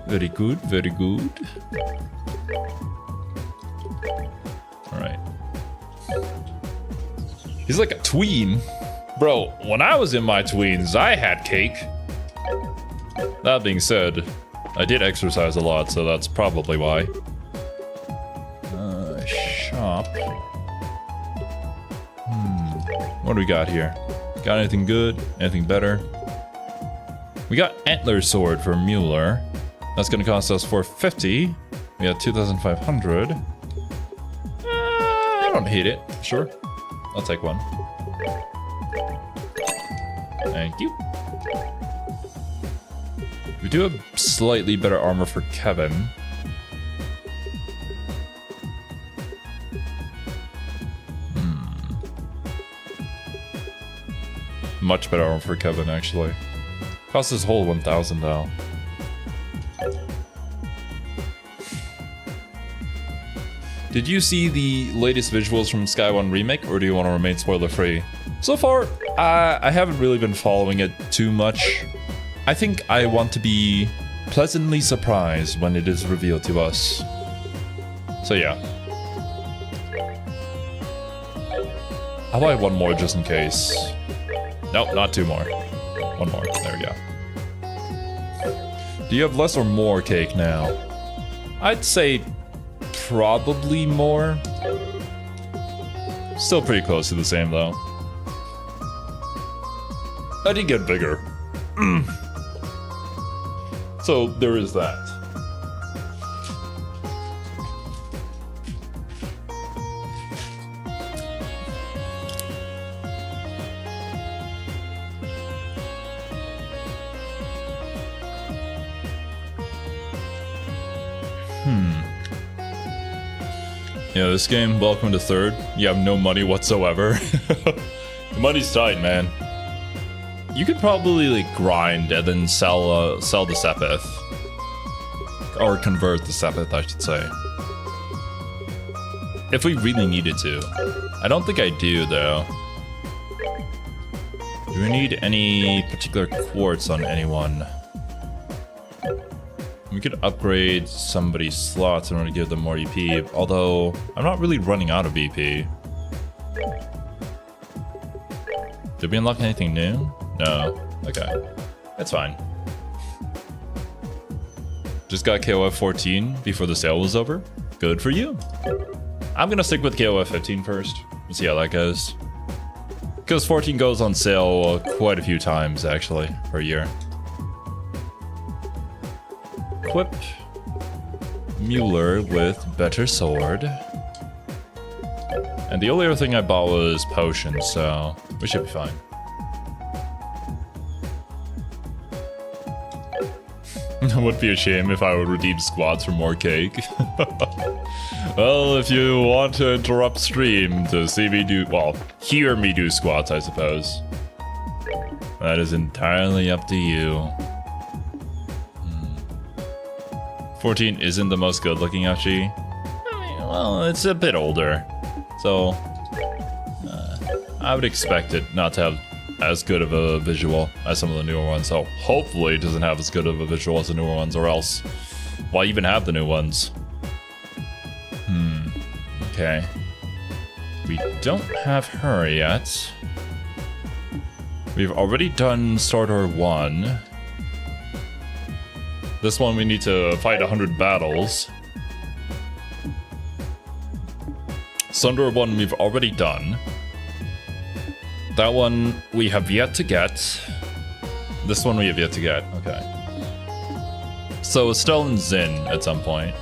Very good, very good. Alright. He's like a tween. Bro, when I was in my tweens, I had cake. That being said, I did exercise a lot, so that's probably why. Shop. What do we got here? Got anything good? Anything better? We got Antler Sword for Mueller. That's gonna cost us $450. We got 2,500. I don't hate it. Sure. I'll take one. Thank you. We do have slightly better armor for Kevin. Much better armor for Kevin, actually. Costs his whole 1,000 though. Did you see the latest visuals from Sky 1 Remake, or do you want to remain spoiler-free? So far, I haven't really been following it too much. I think I want to be pleasantly surprised when it is revealed to us. So yeah. I'll buy one more just in case. Nope, not two more. One more. There we go. Do you have less or more cake now? I'd say probably more. Still pretty close to the same though. I did get bigger. So there is that. Yeah, this game, welcome to third. You have no money whatsoever. The money's tight, man. You could probably like grind and then sell the Sepith. Or convert the Sepith, I should say. If we really needed to. I don't think I do, though. Do we need any particular quartz on anyone? We could upgrade somebody's slots in order to give them more EP, although I'm not really running out of EP. Did we unlock anything new? No. Okay. That's fine. Just got KOF 14 before the sale was over. Good for you. I'm gonna stick with KOF 15 first and see how that goes. Because 14 goes on sale quite a few times, actually, per year. Equip Mueller with better sword. And the only other thing I bought was potions, so we should be fine. It would be a shame if I would redeem squads for more cake. Well, if you want to interrupt stream to see me do, well, hear me do squats, I suppose. That is entirely up to you. 14 isn't the most good-looking Yachi. Well, it's a bit older, so I would expect it not to have as good of a visual as some of the newer ones. So hopefully it doesn't have as good of a visual as the newer ones, or else why even have the new ones? Okay. We don't have her yet. We've already done Starter 1. This one we need to fight 100 battles. Sunder 1 we've already done. That one we have yet to get. This one we have yet to get. Okay. So Estelle and Zin at some point.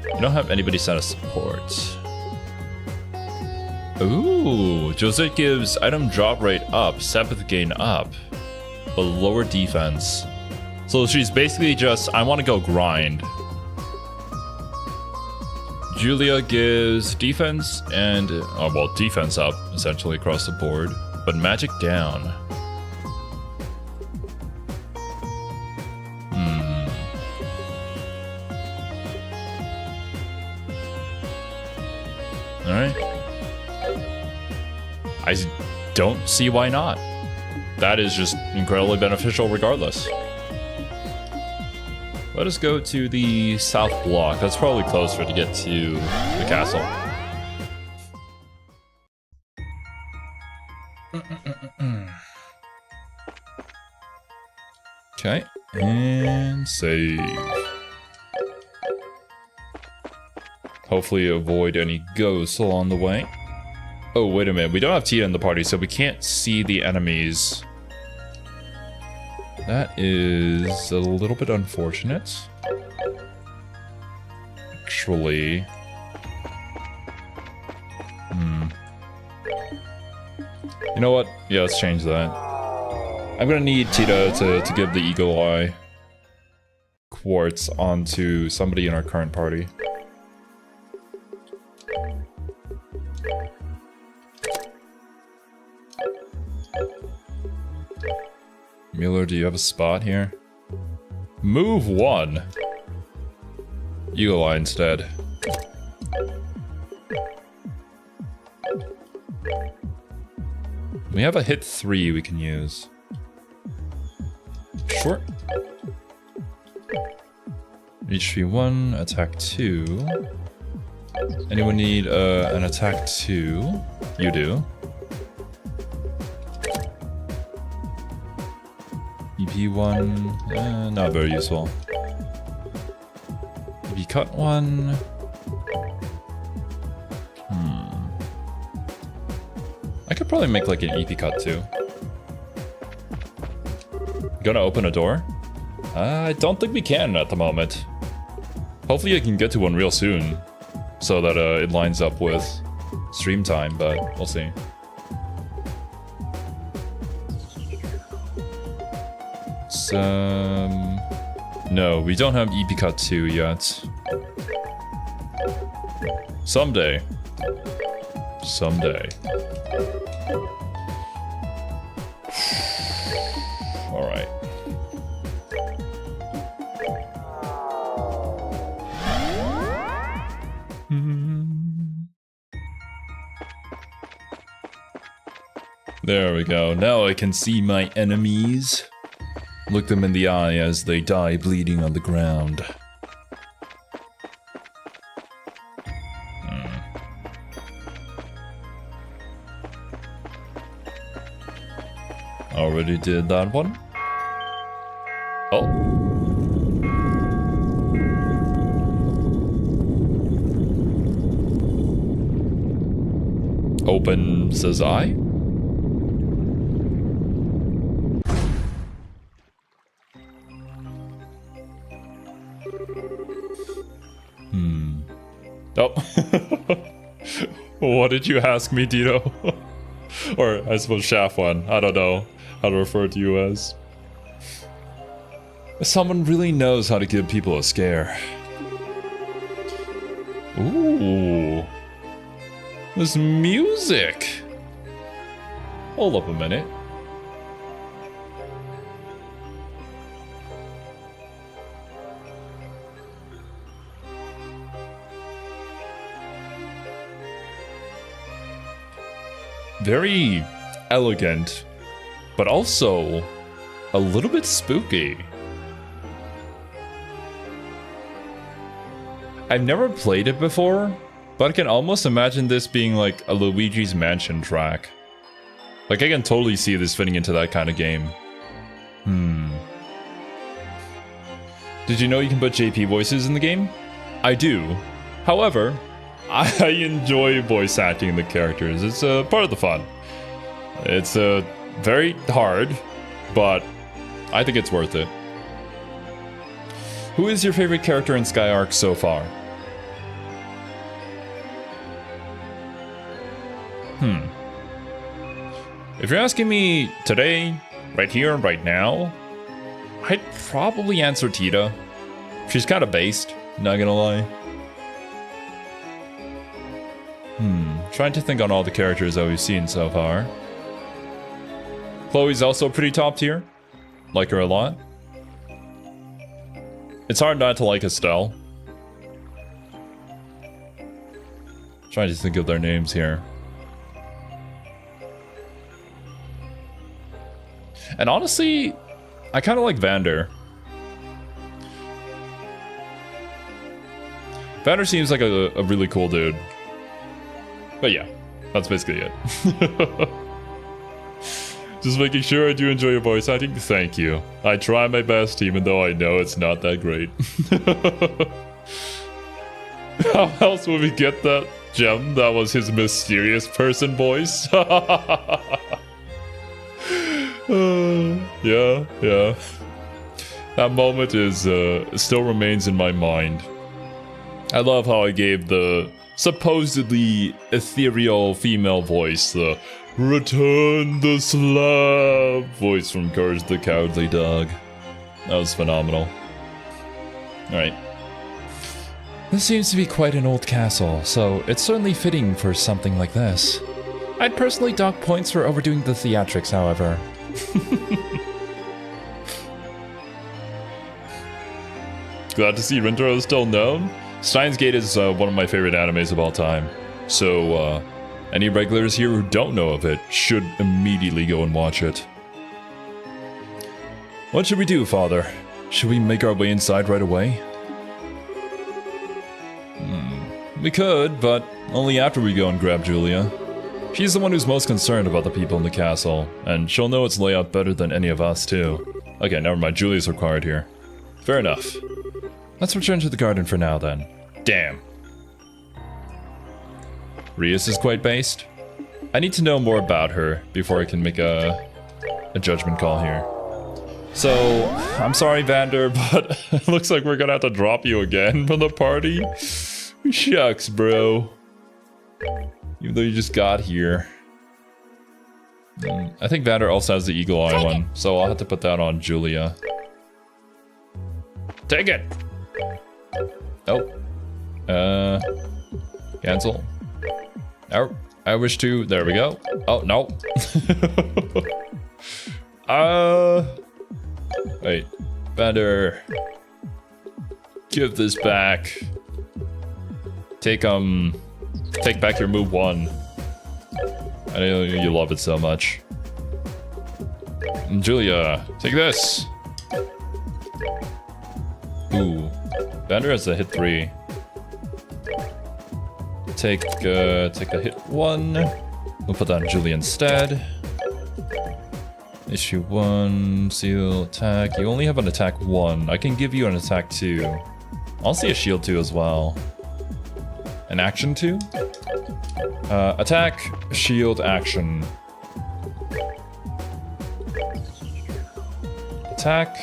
You don't have anybody set as support. Ooh, Josette gives item drop rate up, Sabbath gain up, but lower defense. So she's basically just, I want to go grind. Julia gives defense and, oh well, defense up, essentially across the board, but magic down. Alright. I don't see why not. That is just incredibly beneficial regardless. Let us go to the south block. That's probably closer to get to the castle. Okay, and save. Hopefully avoid any ghosts along the way. Oh, wait a minute. We don't have Tia in the party, so we can't see the enemies. That is a little bit unfortunate. Actually... You know what? Yeah, let's change that. I'm gonna need Tita to give the Eagle Eye quartz onto somebody in our current party. Mueller, do you have a spot here? Move 1. Eagle Eye instead. We have a hit 3 we can use. Sure. HP 1, attack 2. Anyone need an attack 2? You do. EP1, not very useful. EP cut 1. I could probably make like an EP cut 2. Gonna open a door? I don't think we can at the moment. Hopefully I can get to one real soon, so that it lines up with stream time, but we'll see. No, we don't have EP Cut 2 yet. Someday. Someday. Alright. There we go. Now I can see my enemies. Look them in the eye as they die bleeding on the ground. Already did that one. Oh. Open, says I. Oh. What did you ask me, Dito? Or I suppose Shafwan. I don't know how to refer to you as. Someone really knows how to give people a scare. Ooh. This music. Hold up a minute. Very elegant, but also a little bit spooky. I've never played it before, but I can almost imagine this being like a Luigi's Mansion track. Like I can totally see this fitting into that kind of game. Did you know you can put JP voices in the game? I do. However, I enjoy voice acting the characters. It's part of the fun. It's very hard, but I think it's worth it. Who is your favorite character in Sky Arc so far? If you're asking me today, right here, right now, I'd probably answer Tita. She's kind of based, not gonna lie. Trying to think on all the characters that we've seen so far. Chloe's also pretty top tier. Like her a lot. It's hard not to like Estelle. Trying to think of their names here. And honestly, I kind of like Vander. Vander seems like a really cool dude. But yeah, that's basically it. Just making sure I do enjoy your voice acting. Thank you. I try my best, even though I know it's not that great. How else would we get that gem? That was his mysterious person voice. Yeah. That moment is still remains in my mind. I love how I gave the supposedly ethereal female voice the "Return the slab" voice from Courage the Cowardly Dog. That was phenomenal. Alright.
This seems to be quite an old castle, so it's certainly fitting for something like this. I'd personally dock points for overdoing the theatrics, however.
Glad to see Rintaro is still known. Steins Gate is one of my favorite animes of all time. So, any regulars here who don't know of it should immediately go and watch it. What should we do, Father? Should we make our way inside right away? We could, but only after we go and grab Julia. She's the one who's most concerned about the people in the castle, and she'll know its layout better than any of us, too. Okay, never mind, Julia's required here. Fair enough.
Let's return to the garden for now, then.
Damn. Rias is quite based. I need to know more about her before I can make a judgment call here. So, I'm sorry, Vander, but it looks like we're gonna have to drop you again from the party. Shucks, bro. Even though you just got here. I think Vander also has the Eagle Eye one, so I'll have to put that on Julia. Take it! Oh. Cancel. Oh, I wish to. There we go. Oh, no. Wait. Vander. Give this back. Take back your move 1. I know you love it so much. And Julia, take this. Ooh. Vander has a hit 3. Take the hit 1. We'll put that on Julia instead. Issue 1, seal, attack. You only have an attack 1. I can give you an attack 2. I'll see a shield 2 as well. An action 2? Attack, shield, action. Attack.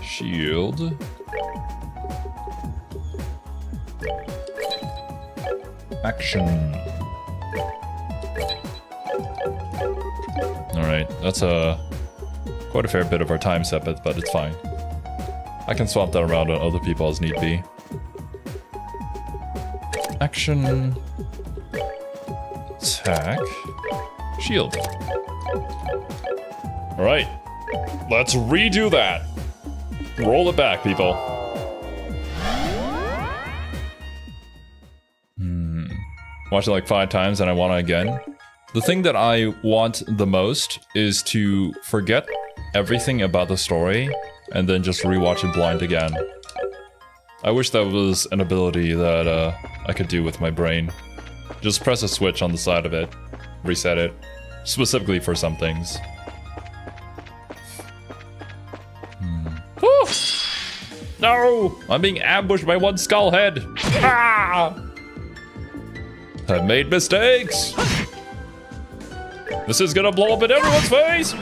Shield. Action. Alright, that's quite a fair bit of our time set, but it's fine. I can swap that around on other people as need be. Action. Attack. Shield. Alright. Let's redo that. Roll it back, people. Watch it like 5 times and I want it again. The thing that I want the most is to forget everything about the story and then just rewatch it blind again. I wish that was an ability that I could do with my brain. Just press a switch on the side of it, reset it, specifically for some things. Woo! No! I'm being ambushed by one skull head! Ah! I've made mistakes! This is gonna blow up in everyone's face!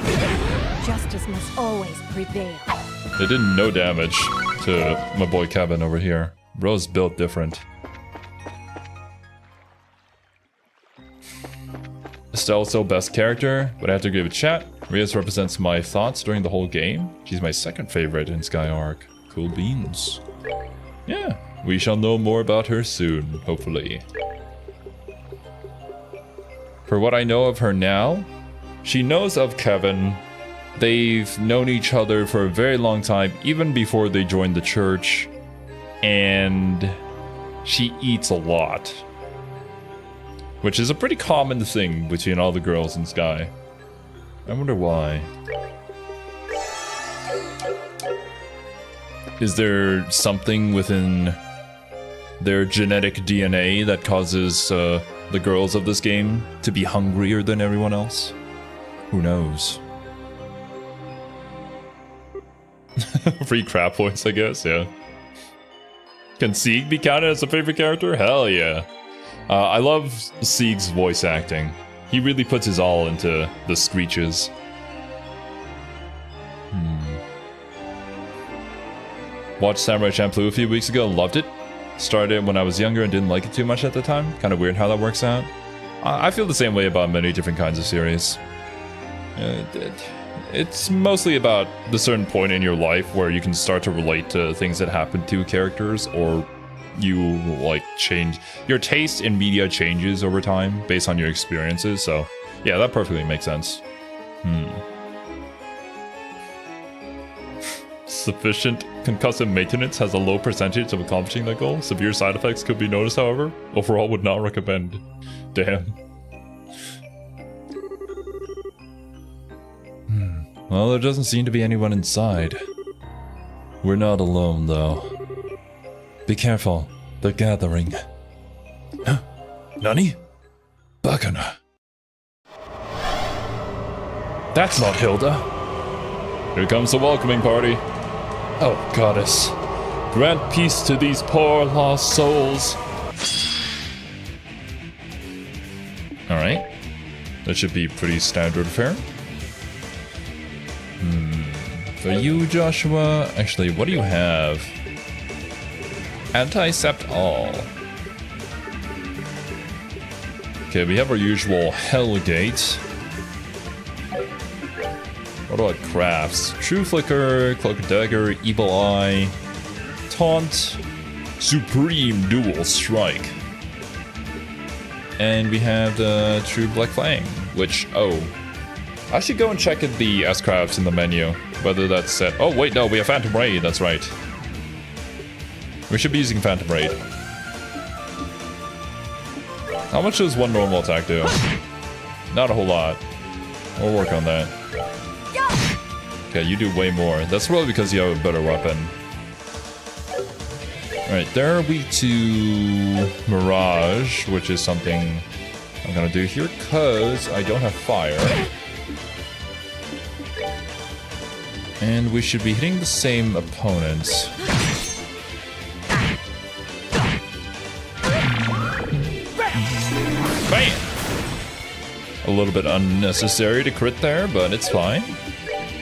Justice must always prevail.
They did no damage to my boy Kevin over here. Bro's built different. Estelle's still best character, but I have to agree with chat. Rias represents my thoughts during the whole game. She's my second favorite in Sky Arc. Cool beans. Yeah, we shall know more about her soon, hopefully. For what I know of her now, she knows of Kevin. They've known each other for a very long time, even before they joined the church. And she eats a lot. Which is a pretty common thing between all the girls in Sky. I wonder why. Is there something within their genetic DNA that causes the girls of this game to be hungrier than everyone else? Who knows? Free crap points, I guess, yeah. Can Sieg be counted as a favorite character? Hell yeah. I love Sieg's voice acting. He really puts his all into the screeches. Watched Samurai Champloo a few weeks ago and loved it. Started when I was younger and didn't like it too much at the time. Kind of weird how that works out. I feel the same way about many different kinds of series. It's mostly about the certain point in your life where you can start to relate to things that happen to characters, or you like change your taste in media changes over time based on your experiences. So yeah, that perfectly makes sense. Sufficient concussive maintenance has a low percentage of accomplishing that goal. Severe side effects could be noticed, however. Overall, would not recommend. Damn. Well, there doesn't seem to be anyone inside. We're not alone, though. Be careful. They're gathering. Huh? Nani? Bakana. That's not Hilda. Here comes the welcoming party. Oh, goddess. Grant peace to these poor lost souls. Alright. That should be pretty standard fare. For you, Joshua, actually, what do you have? Anti-sept all. Okay, we have our usual Hellgate. What about crafts? True Flicker, Cloak and Dagger, Evil Eye, Taunt, Supreme Dual Strike. And we have the True Black Fang, which, oh. I should go and check at the S-Crafts in the menu, whether that's set. Oh, wait, no, we have Phantom Raid, that's right. We should be using Phantom Raid. How much does one normal attack do? Not a whole lot. We'll work on that. Okay, you do way more. That's probably because you have a better weapon. Alright, they're weak to Mirage, which is something I'm gonna do here, because I don't have fire. And we should be hitting the same opponents. Bam! A little bit unnecessary to crit there, but it's fine.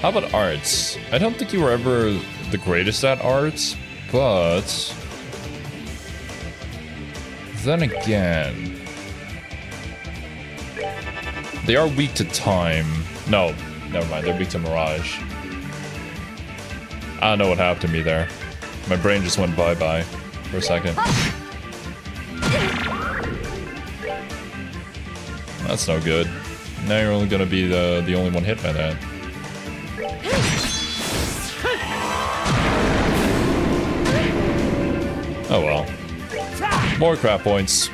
How about arts? I don't think you were ever the greatest at arts, but then again, they are weak to time. No, never mind, they're weak to Mirage. I don't know what happened to me there. My brain just went bye-bye for a second. That's no good. Now you're only gonna be the only one hit by that. Oh well. More crap points.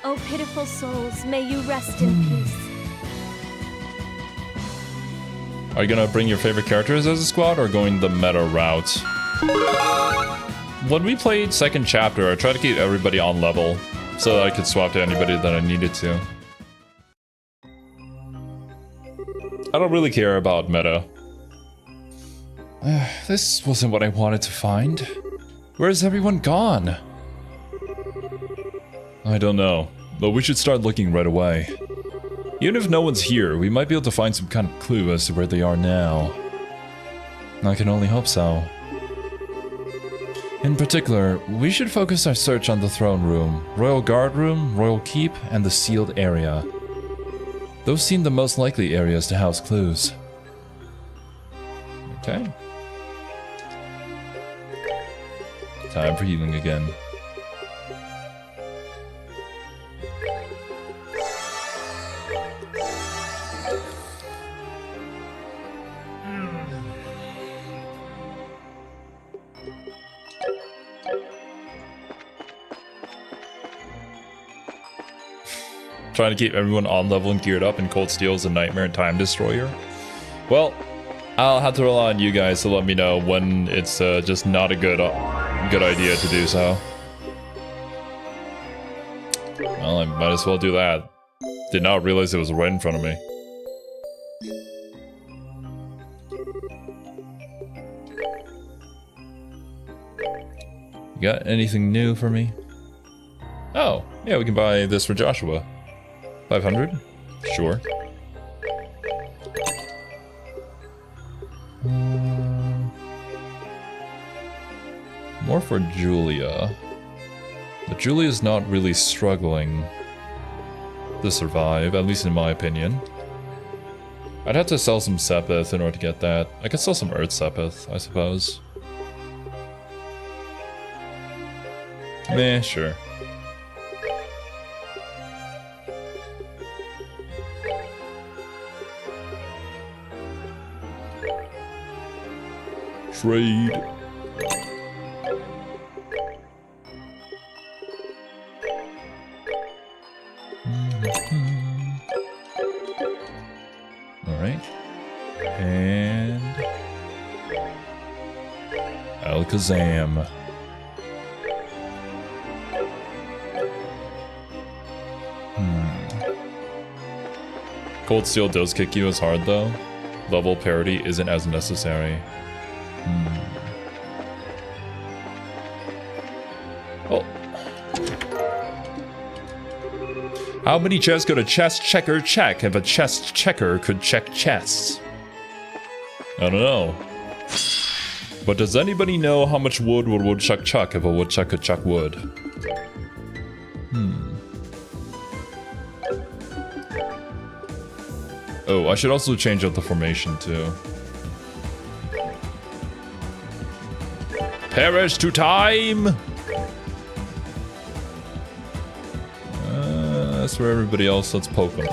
Oh, pitiful souls, may you rest in peace.
Are you gonna bring your favorite characters as a squad or going the meta route? When we played second chapter, I tried to keep everybody on level so that I could swap to anybody that I needed to. I don't really care about meta. This wasn't what I wanted to find. Where's everyone gone? I don't know, but we should start looking right away. Even if no one's here, we might be able to find some kind of clue as to where they are now. I can only hope so. In particular, we should focus our search on the throne room, royal guard room, royal keep, and the sealed area. Those seem the most likely areas to house clues. Okay. Time for healing again. Trying to keep everyone on level and geared up, and Cold Steel is a nightmare and time destroyer. Well, I'll have to rely on you guys to let me know when it's just not a good idea to do so. Well, I might as well do that. Did not realize it was right in front of me. You got anything new for me? Oh, yeah, we can buy this for Joshua. 500? Sure. More for Julia. But Julia's not really struggling to survive, at least in my opinion. I'd have to sell some Sepith in order to get that. I could sell some Earth Sepith, I suppose. Meh, sure. Trade. Alright. And Alakazam. Cold Steel does kick you as hard though. Level parity isn't as necessary. Oh. How many chests could a chest checker check if a chest checker could check chests? I don't know. But does anybody know how much wood would woodchuck chuck if a woodchuck could chuck wood? Oh, I should also change up the formation too. Perish to time! That's for everybody else. Let's poke them.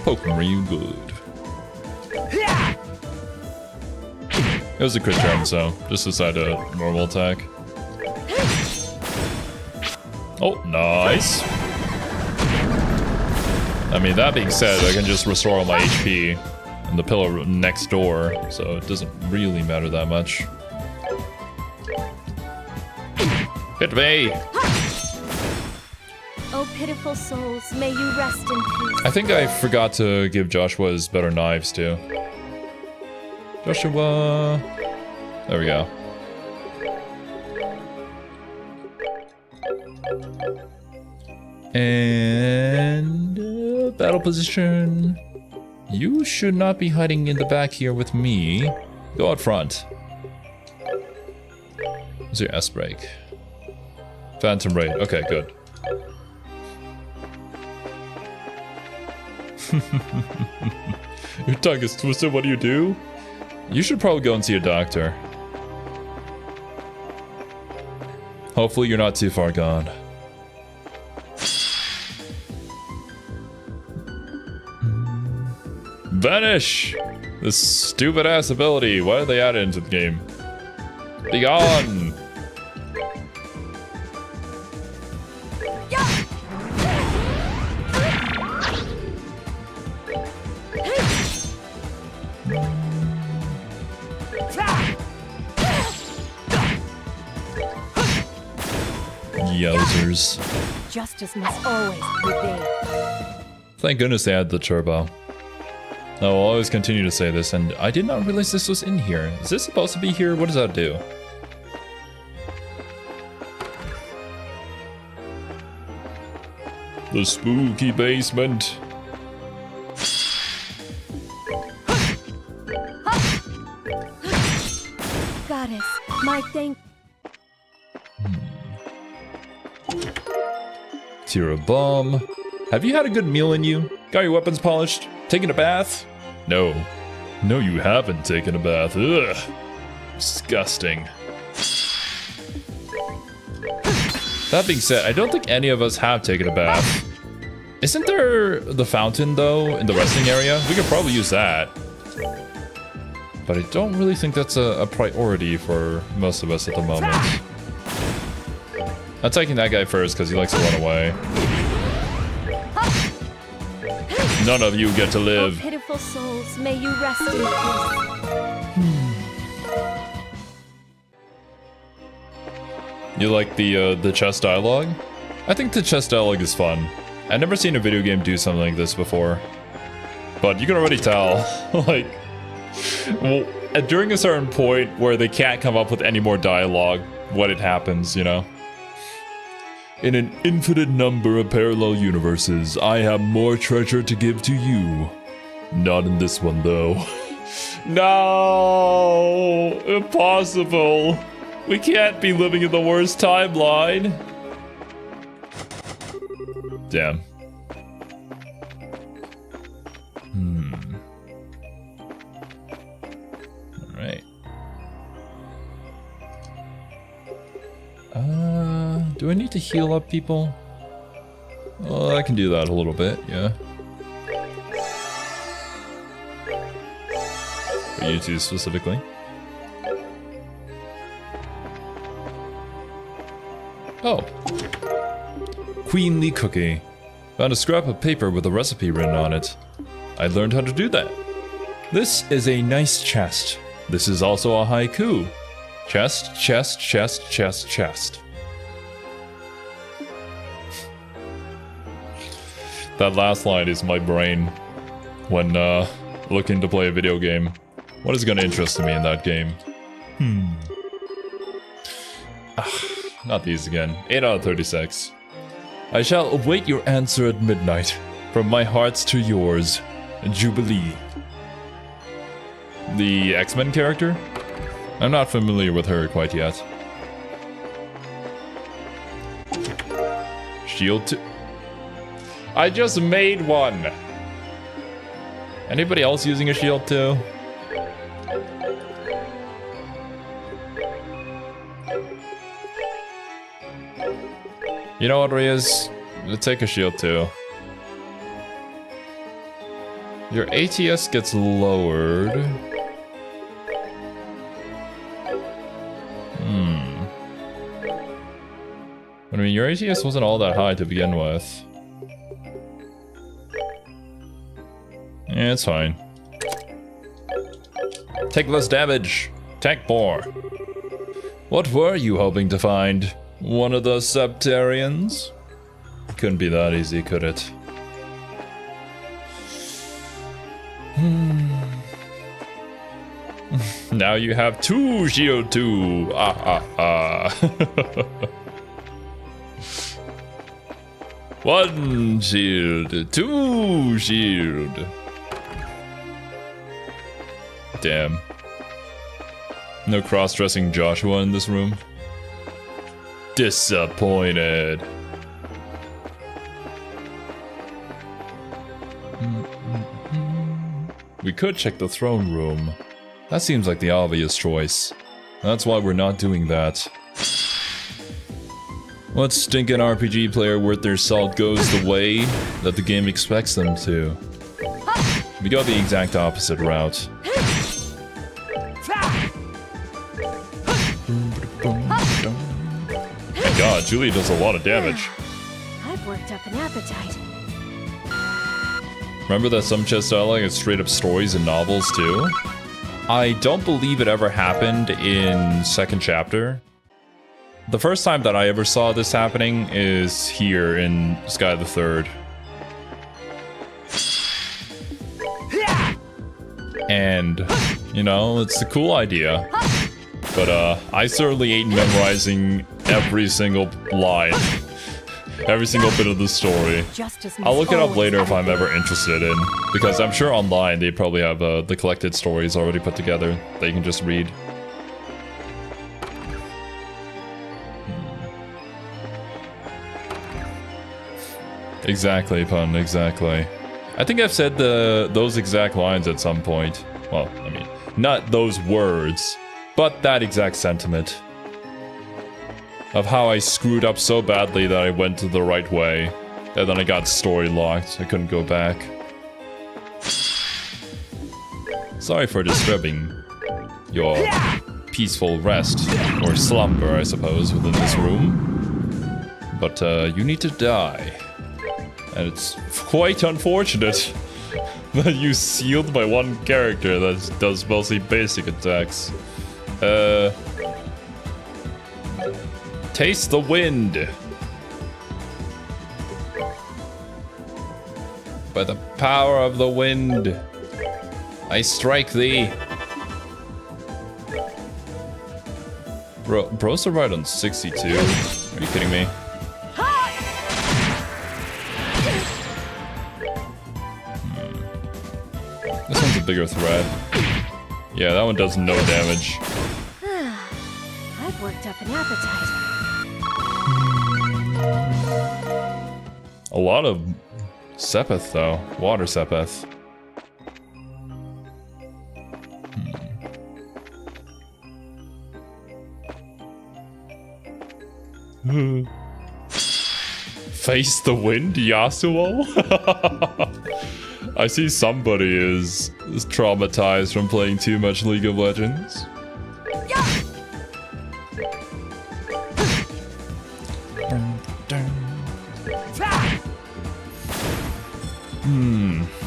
Poke them real good. It was a crit turn, so just decide a normal attack. Oh, nice. I mean, that being said, I can just restore all my HP in the pillar next door, so it doesn't really matter that much. Hit me!
Oh, pitiful souls, may you rest in peace.
I think I forgot to give Joshua his better knives, too. Joshua... There we go. And... battle position. You should not be hiding in the back here with me. Go out front. What's your S break? Phantom Raid. Okay, good. Your tongue is twisted. What do? You should probably go and see a doctor. Hopefully you're not too far gone. Vanish! This stupid ass ability. Why did they add it into the game? Be gone! Yowzers.
Justice must always prevail.
Thank goodness they added the turbo. I will always continue to say this, and I did not realize this was in here. Is this supposed to be here? What does that do? The spooky basement.
Goddess, my thank.
Tear a bomb. Have you had a good meal in you? Got your weapons polished? Taken a bath? No. No, you haven't taken a bath. Ugh. Disgusting. That being said, I don't think any of us have taken a bath. Isn't there the fountain, though, in the resting area? We could probably use that. But I don't really think that's a priority for most of us at the moment. I'm taking that guy first because he likes to run away. None of you get to live.
Oh, pitiful souls, may you rest in peace.
You like the chess dialogue? I think the chess dialogue is fun. I've never seen a video game do something like this before. But you can already tell, like, well, during a certain point where they can't come up with any more dialogue, when it happens, you know? In an infinite number of parallel universes, I have more treasure to give to you. Not in this one, though. No! Impossible! We can't be living in the worst timeline. Damn. Alright. Do I need to heal up people? Well, I can do that a little bit, yeah. For you two specifically. Oh. Queenly cookie. Found a scrap of paper with a recipe written on it. I learned how to do that. This is a nice chest. This is also a haiku. Chest, chest, chest, chest, chest. That last line is my brain when looking to play a video game. What is going to interest me in that game? Not these again. 8 out of 36. I shall await your answer at midnight. From my hearts to yours. Jubilee. The X-Men character? I'm not familiar with her quite yet. Shield 2. I just made one! Anybody else using a shield 2? You know what, Riaz? Take a shield 2. Your ATS gets lowered. I mean, your ATS wasn't all that high to begin with. Yeah, it's fine. Take less damage. Tank more. What were you hoping to find? One of those Septarians? Couldn't be that easy, could it? Now you have 2 shield 2. One shield, 2 shield. Damn. No cross-dressing Joshua in this room. Disappointed. We could check the throne room. That seems like the obvious choice. That's why we're not doing that. What stinking RPG player worth their salt goes the way that the game expects them to? We go the exact opposite route. My god, Julie does a lot of damage.
I've worked up an appetite.
Remember that some chess dialogue is straight up stories and novels too? I don't believe it ever happened in second chapter. The first time that I ever saw this happening is here in Sky the Third. And, you know, it's a cool idea. But I certainly ain't memorizing every single line. Every single bit of the story.
Justice
I'll look it up
must
later if
always
I'm ever interested in, because I'm sure online they probably have the collected stories already put together that you can just read. Exactly, pun, exactly. I think I've said those exact lines at some point. Well, I mean, not those words, but that exact sentiment. Of how I screwed up so badly that I went the right way. And then I got story locked. I couldn't go back. Sorry for disturbing your peaceful rest, or slumber, I suppose, within this room. But you need to die. And it's quite unfortunate that you sealed my one character that does mostly basic attacks. Taste the wind. By the power of the wind, I strike thee. Bro survived on 62. Are you kidding me? This one's a bigger threat. Yeah, that one does no damage.
I've worked up an appetite.
A lot of Sepeth, though. Water Sepeth. Face the wind, Yasuo? I see somebody is traumatized from playing too much League of Legends.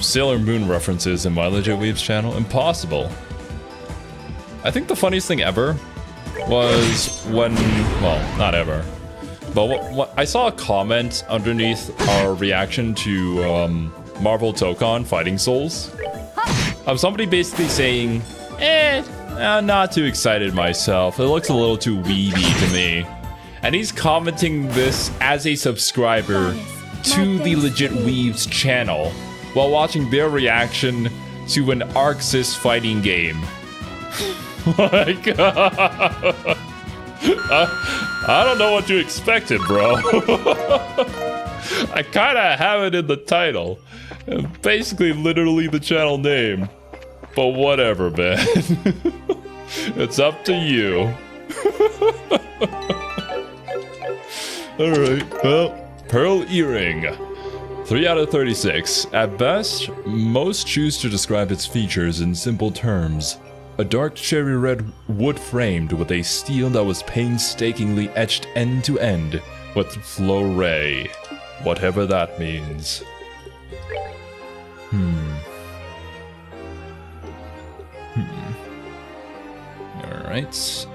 Sailor Moon references in my legit Weebs channel? Impossible. I think the funniest thing ever was when, well, not ever, but what I saw a comment underneath our reaction to Marvel Tokon Fighting Souls. Somebody basically saying, I'm not too excited myself. It looks a little too weeby to me. And he's commenting this as a subscriber to the legit Weebs channel while watching their reaction to an Arxis fighting game. Like, I don't know what you expected, bro. I kinda have it in the title. Basically, literally the channel name. But whatever, man. It's up to you. Alright, well, Pearl Earring. 3 out of 36. At best, most choose to describe its features in simple terms. A dark cherry red wood framed with a steel that was painstakingly etched end to end with flow ray. Whatever that means. Alright,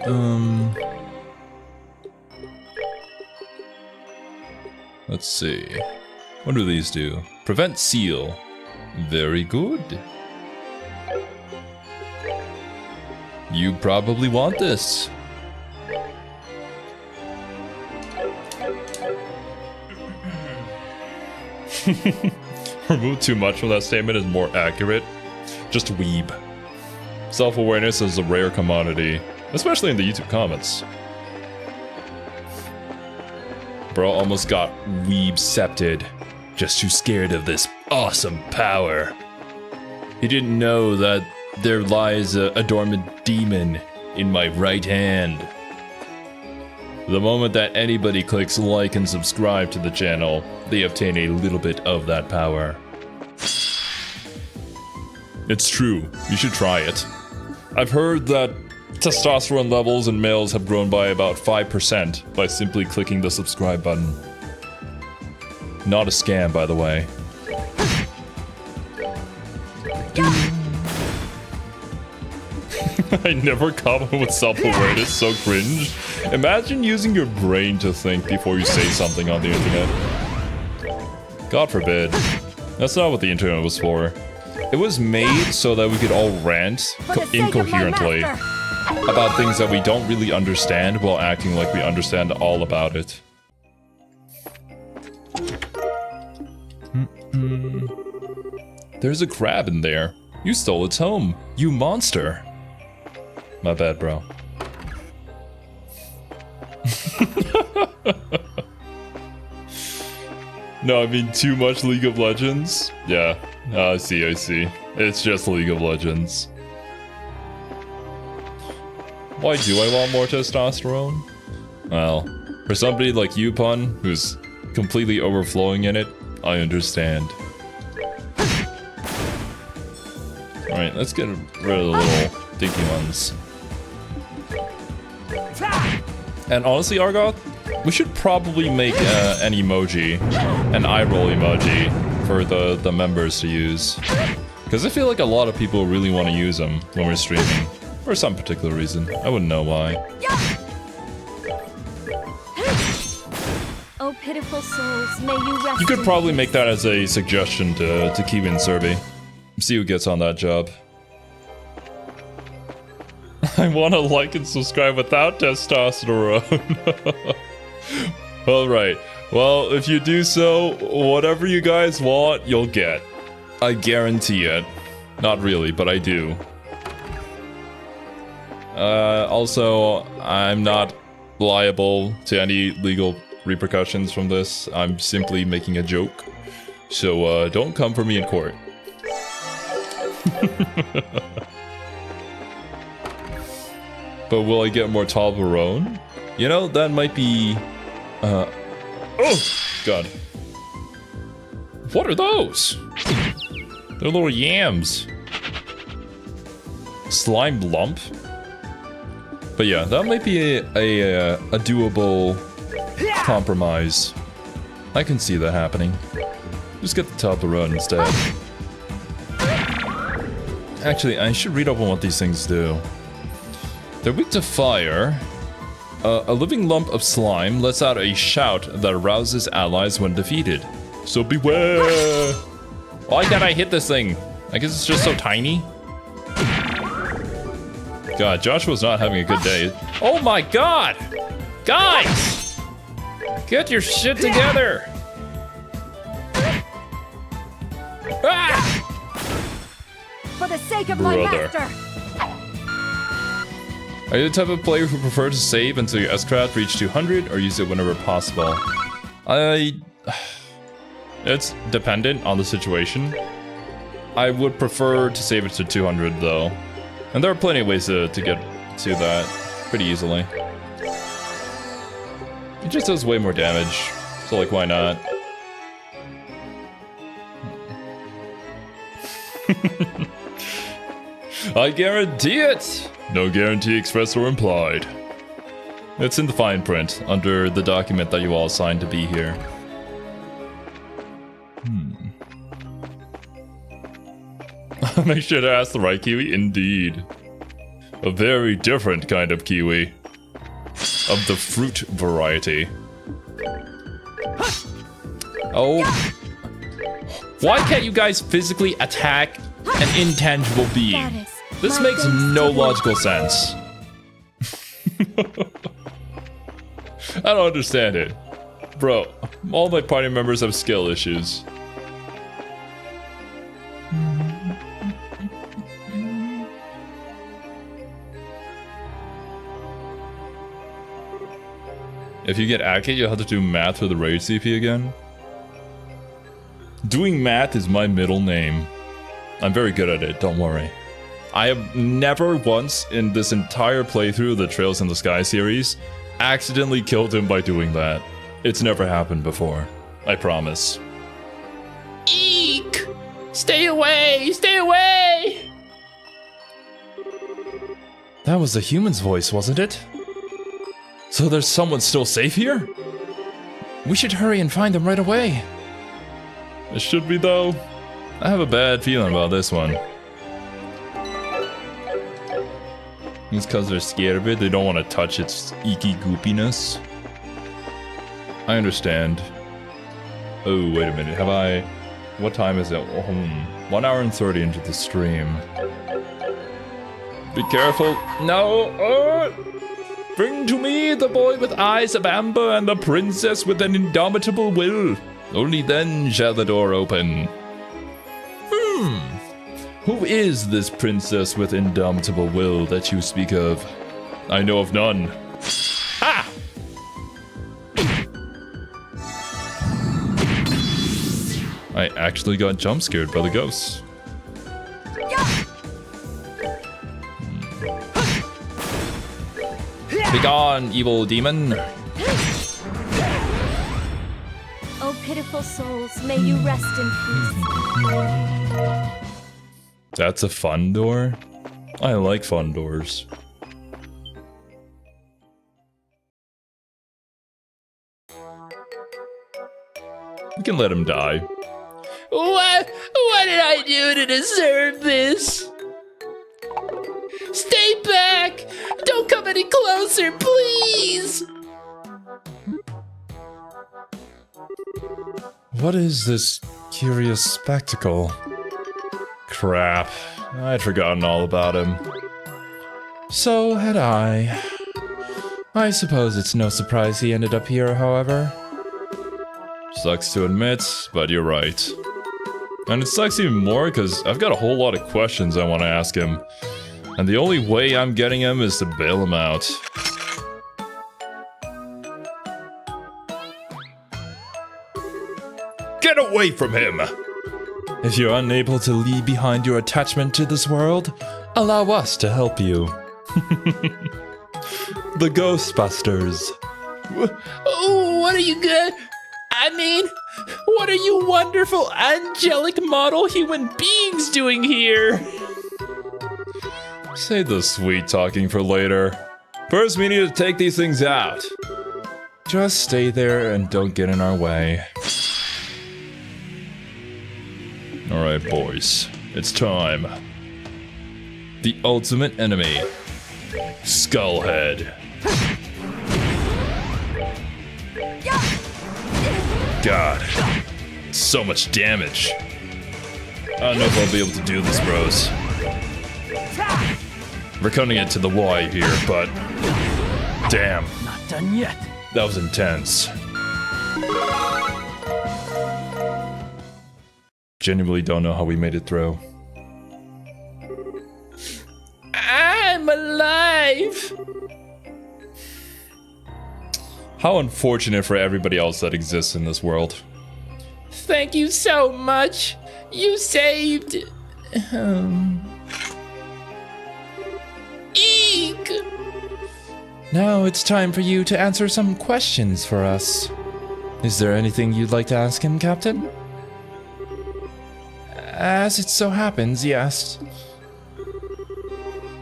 let's see. What do these do? Prevent seal. Very good. You probably want this. Remove too much from that statement is more accurate. Just weeb. Self-awareness is a rare commodity, especially in the YouTube comments. Bro almost got weeb-septed. Just too scared of this awesome power. He didn't know that there lies a dormant demon in my right hand. The moment that anybody clicks like and subscribe to the channel, they obtain a little bit of that power. It's true, you should try it. I've heard that testosterone levels in males have grown by about 5% by simply clicking the subscribe button. Not a scam, by the way. I never comment with self-awareness, so cringe. Imagine using your brain to think before you say something on the internet. God forbid. That's not what the internet was for. It was made so that we could all rant incoherently about things that we don't really understand while acting like we understand all about it. There's a crab in there. You stole its home, you monster. My bad, bro. No, I mean too much League of Legends. Yeah, I see. It's just League of Legends. Why do I want more testosterone? Well, for somebody like you, Pun, who's completely overflowing in it, I understand. Alright, let's get rid of the little dinky ones. And honestly, Argoth, we should probably make an emoji, an eye roll emoji, for the members to use. Because I feel like a lot of people really want to use them when we're streaming. For some particular reason. I wouldn't know why.
Oh, pitiful souls, may you rest.
You could probably make that as a suggestion to Kiwi and Cerby. See who gets on that job. I want to like and subscribe without testosterone. Alright. Well, if you do so, whatever you guys want, you'll get. I guarantee it. Not really, but I do. Also, I'm not liable to any legal repercussions from this. I'm simply making a joke. So, don't come for me in court. But will I get more Toblerone? You know, that might be... oh! God. What are those? They're little yams. Slime lump? But yeah, that might be a doable compromise. I can see that happening. Just get the Toblerone instead. Actually, I should read up on what these things do. They're weak to fire. A living lump of slime lets out a shout that arouses allies when defeated. So beware! Why can't I hit this thing? I guess it's just so tiny. God, Joshua's not having a good day. Oh my god! Guys! Get your shit together! Ah!
For the sake of
Brother.
my master.
Are you the type of player who prefer to save until your S-Craft reach 200 or use it whenever possible? It's dependent on the situation. I would prefer to save it to 200 though. And there are plenty of ways to get to that pretty easily. It just does way more damage, so like why not? I guarantee it! No guarantee expressed or implied. It's in the fine print, under the document that you all signed to be here. Make sure to ask the right kiwi, indeed. A very different kind of kiwi. Of the fruit variety. Oh. Why can't you guys physically attack an intangible being? This makes no logical sense. I don't understand it. Bro, all my party members have skill issues. If you get Aki, you'll have to do math for the raid CP again. Doing math is my middle name. I'm very good at it, don't worry. I have never once in this entire playthrough of the Trails in the Sky series accidentally killed him by doing that. It's never happened before. I promise. Eek! Stay away! Stay away! That was the human's voice, wasn't it? So there's someone still safe here? We should hurry and find them right away. It should be though. I have a bad feeling about this one. It's because they're scared of it, they don't want to touch its icky goopiness. I understand. Oh, wait a minute, have I... What time is it? 1 hour and 30 into the stream. Be careful. No! Bring to me the boy with eyes of amber and the princess with an indomitable will. Only then shall the door open. Who is this princess with indomitable will that you speak of? I know of none. Ah! I actually got jump scared by the ghosts. Begone, evil demon.
Oh, pitiful souls, may you rest in peace.
That's a fun door? I like fun doors. We can let him die.
What did I do to deserve this? Stay back! Don't come any closer, please!
What is this curious spectacle? Crap, I'd forgotten all about him.
So had I. I suppose it's no surprise he ended up here, however.
Sucks to admit, but you're right. And it sucks even more because I've got a whole lot of questions I want to ask him. And the only way I'm getting him is to bail him out. Get away from him!
If you're unable to leave behind your attachment to this world, allow us to help you. The Ghostbusters.
What are you good? I mean, what are you wonderful, angelic model human beings doing here?
Save the sweet talking for later. First, we need to take these things out.
Just stay there and don't get in our way.
Alright, boys. It's time. The ultimate enemy. Skullhead. God. So much damage. I don't know if I'll be able to do this, bros. We're cutting it to the wire here, but... Damn.
Not done yet.
That was intense. Genuinely don't know how we made it through.
I'm alive!
How unfortunate for everybody else that exists in this world.
Thank you so much. You saved... Eek!
Now it's time for you to answer some questions for us. Is there anything you'd like to ask him, Captain? As it so happens, yes.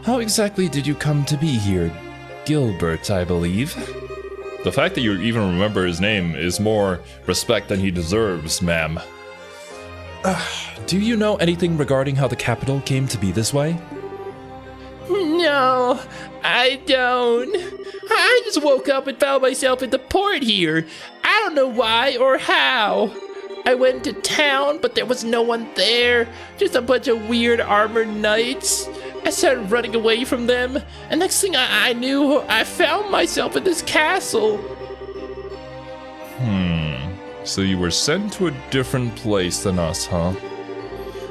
How exactly did you come to be here? Gilbert, I believe.
The fact that you even remember his name is more respect than he deserves, ma'am.
Do you know anything regarding how the capital came to be this way?
No, I don't. I just woke up and found myself at the port here. I don't know why or how. I went to town, but there was no one there. Just a bunch of weird armored knights. I started running away from them, and next thing I knew, I found myself in this castle.
So you were sent to a different place than us, huh?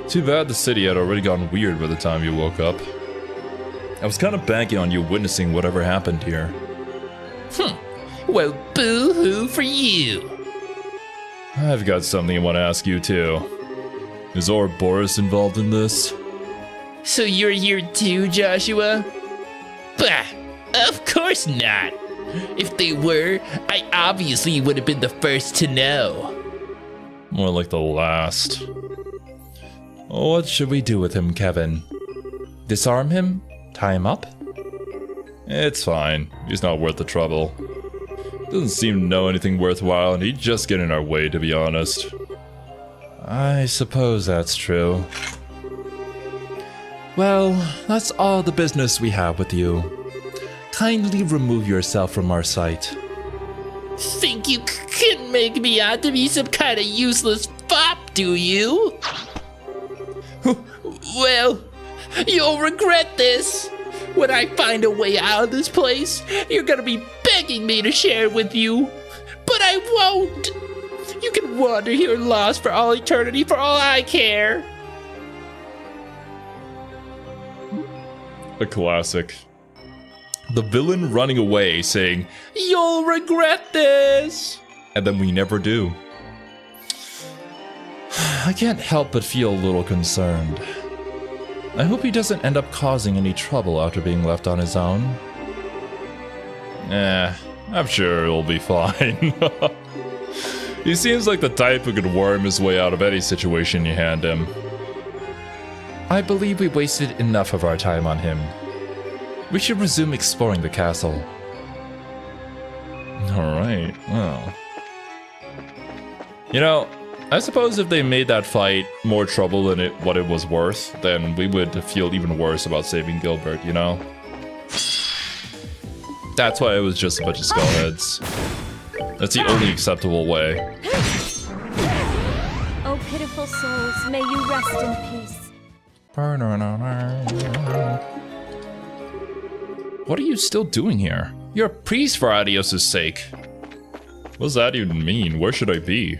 Too bad the city had already gone weird by the time you woke up. I was kind of banking on you witnessing whatever happened here.
Well, boo-hoo for you.
I've got something I want to ask you too. Is Ouroboros involved in this?
So you're here too, Joshua? Bah, of course not. If they were, I obviously would have been the first to know.
More like the last.
What should we do with him, Kevin? Disarm him? Tie him up?
It's fine. He's not worth the trouble. Doesn't seem to know anything worthwhile, and he'd just get in our way, to be honest.
I suppose that's true. Well, that's all the business we have with you. Kindly remove yourself from our sight.
Think you can make me out to be some kind of useless fop, do you? Well, you'll regret this. When I find a way out of this place, you're gonna be begging me to share it with you. But I won't. You can wander here lost for all eternity for all I care.
A classic. The villain running away saying,
You'll regret this.
and then we never do.
I can't help but feel a little concerned. I hope he doesn't end up causing any trouble after being left on his own.
I'm sure it'll be fine. He seems like the type who could worm his way out of any situation you hand him.
I believe we wasted enough of our time on him. We should resume exploring the castle.
Alright, well. You know, I suppose if they made that fight more trouble than what it was worth, then we would feel even worse about saving Gilbert, you know? That's why it was just a bunch of skullheads. That's the only acceptable way.
Oh, pitiful souls, may you rest in peace.
What are you still doing here? You're a priest for Adios' sake.
What does that even mean? Where should I be?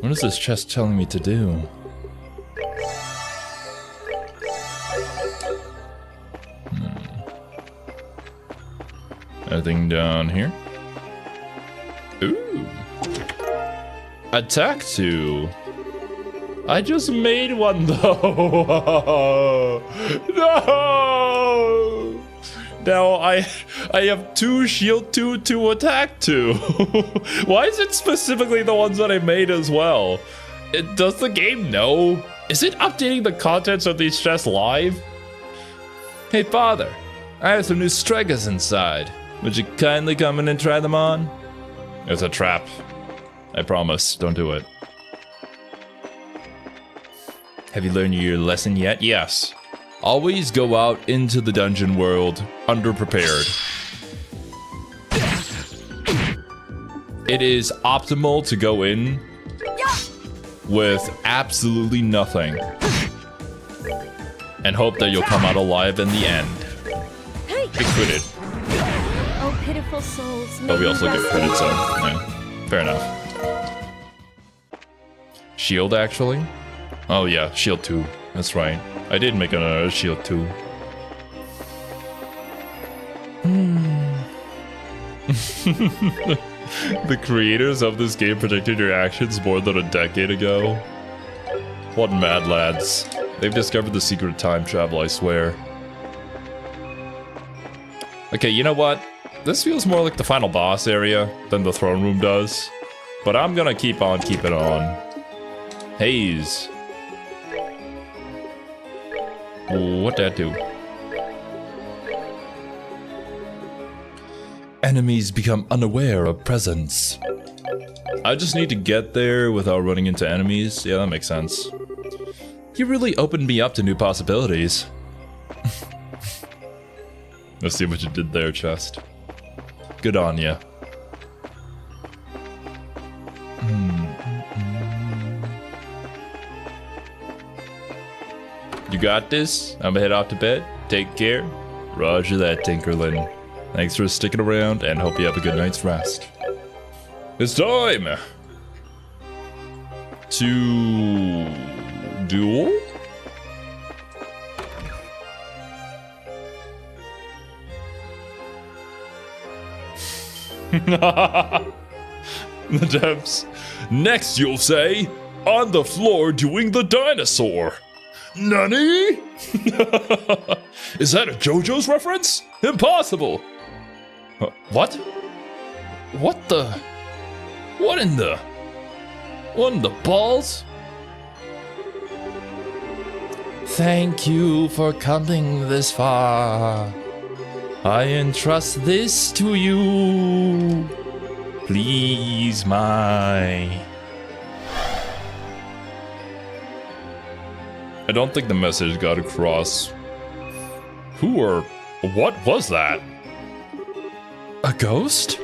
What is this chest telling me to do?
Anything down here? Ooh. Attack 2. I just made one though. No! Now I have 2 shield 2, 2 attack 2. Why is it specifically the ones that I made as well? Does the game know? Is it updating the contents of these chests live?
Hey father, I have some new strikers inside. Would you kindly come in and try them on?
It's a trap. I promise, don't do it.
Have you learned your lesson yet?
Yes. Always go out into the dungeon world underprepared. It is optimal to go in with absolutely nothing and hope that you'll come out alive in the end. Get critted.
Oh, pitiful souls, may
But we
you
also get
rest in
critted, so
peace.
yeah, fair enough. Shield, actually? Oh yeah, shield 2. That's right. I did make another shield 2. The creators of this game predicted your actions more than a decade ago. What mad lads. They've discovered the secret of time travel, I swear. Okay, you know what? This feels more like the final boss area than the throne room does. But I'm gonna keep on keeping on. Haze. What'd that do?
Enemies become unaware of presence.
I just need to get there without running into enemies. Yeah, that makes sense.
You really opened me up to new possibilities.
Let's see what you did there, chest.
Good on ya.
You got this. I'm gonna head off to bed. Take care. Roger that, Tinkerlin. Thanks for sticking around and hope you have a good night's rest. It's time to duel? The depths. Next, you'll say, on the floor doing the dinosaur. Nani? Is that a JoJo's reference? Impossible! What? What the? What in the? What in the balls?
Thank you for coming this far. I entrust this to you. Please, my...
I don't think the message got across. Who or what was that?
A ghost?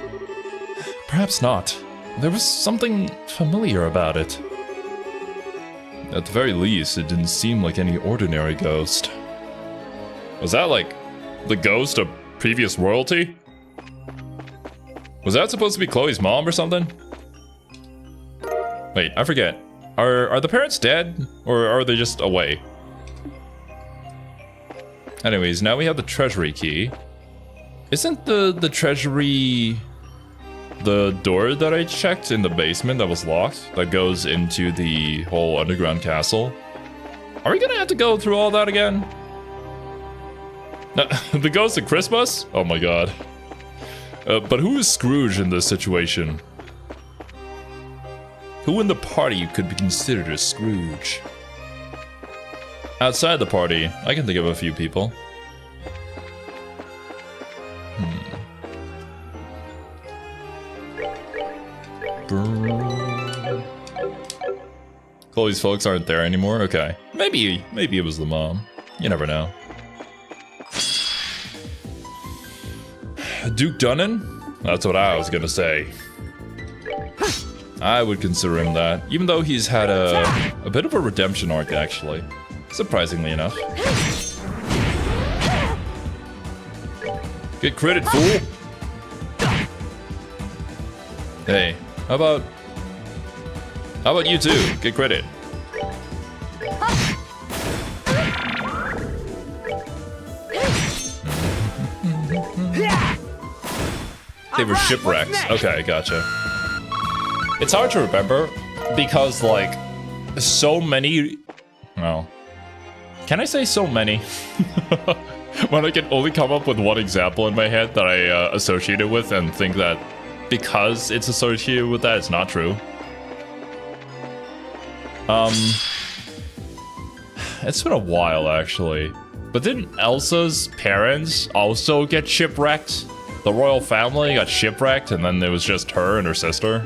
Perhaps not. There was something familiar about it.
At the very least, it didn't seem like any ordinary ghost. Was that like the ghost of previous royalty? Was that supposed to be Chloe's mom or something? Wait, I forget. Are the parents dead? Or are they just away? Anyways, now we have the treasury key. Isn't the treasury the door that I checked in the basement that was locked? That goes into the whole underground castle? Are we gonna have to go through all that again? No, the ghost of Christmas? Oh my god. But who is Scrooge in this situation? Who in the party could be considered a Scrooge? Outside the party, I can think of a few people. Chloe's folks aren't there anymore? Okay. Maybe it was the mom. You never know. Duke Dunnan? That's what I was gonna say. I would consider him that, even though he's had a bit of a redemption arc, actually. Surprisingly enough. Get credit, fool! Hey, how about you too? Get credit. They were shipwrecked. Okay, gotcha. It's hard to remember because, like, so many. Well, can I say so many? When I can only come up with one example in my head that I associate it with and think that because it's associated with that, it's not true. It's been a while actually. But didn't Elsa's parents also get shipwrecked? The royal family got shipwrecked and then it was just her and her sister.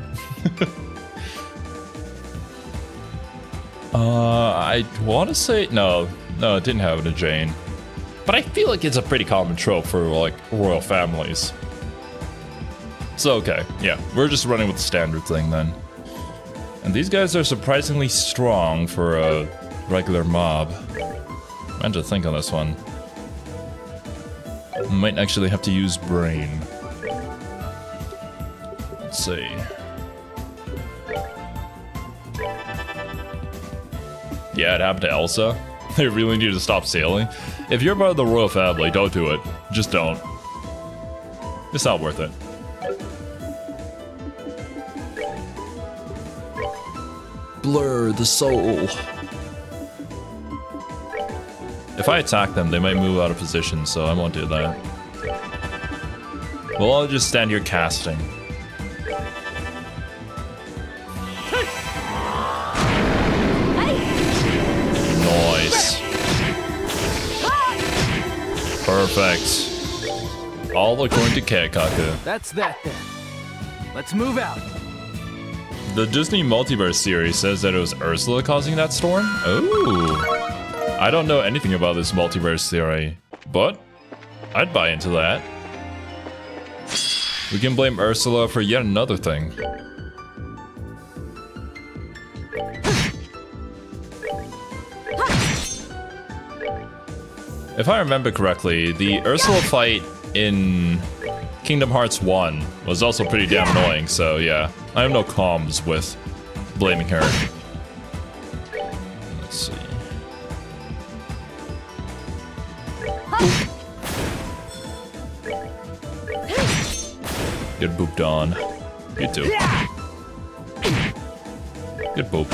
I want to say no, it didn't happen to Jane. But I feel like it's a pretty common trope for like royal families. So okay, yeah, we're just running with the standard thing then. And these guys are surprisingly strong for a regular mob. I had to think on this one. Might actually have to use brain. Let's see. Yeah, it happened to Elsa. They really need to stop sailing. If you're part of the royal family, don't do it. Just don't. It's not worth it. Blur the soul. If I attack them, they might move out of position, so I won't do that. Well, I'll just stand here casting. Nice. Perfect. All according to Keikaku.
That's that then. Let's move out.
The Disney Multiverse series says that it was Ursula causing that storm? Oh. I don't know anything about this multiverse theory, but I'd buy into that. We can blame Ursula for yet another thing. If I remember correctly, the Ursula fight in Kingdom Hearts 1 was also pretty damn annoying, so yeah, I have no qualms with blaming her. Let's see. Get booped on. You too. Get booped.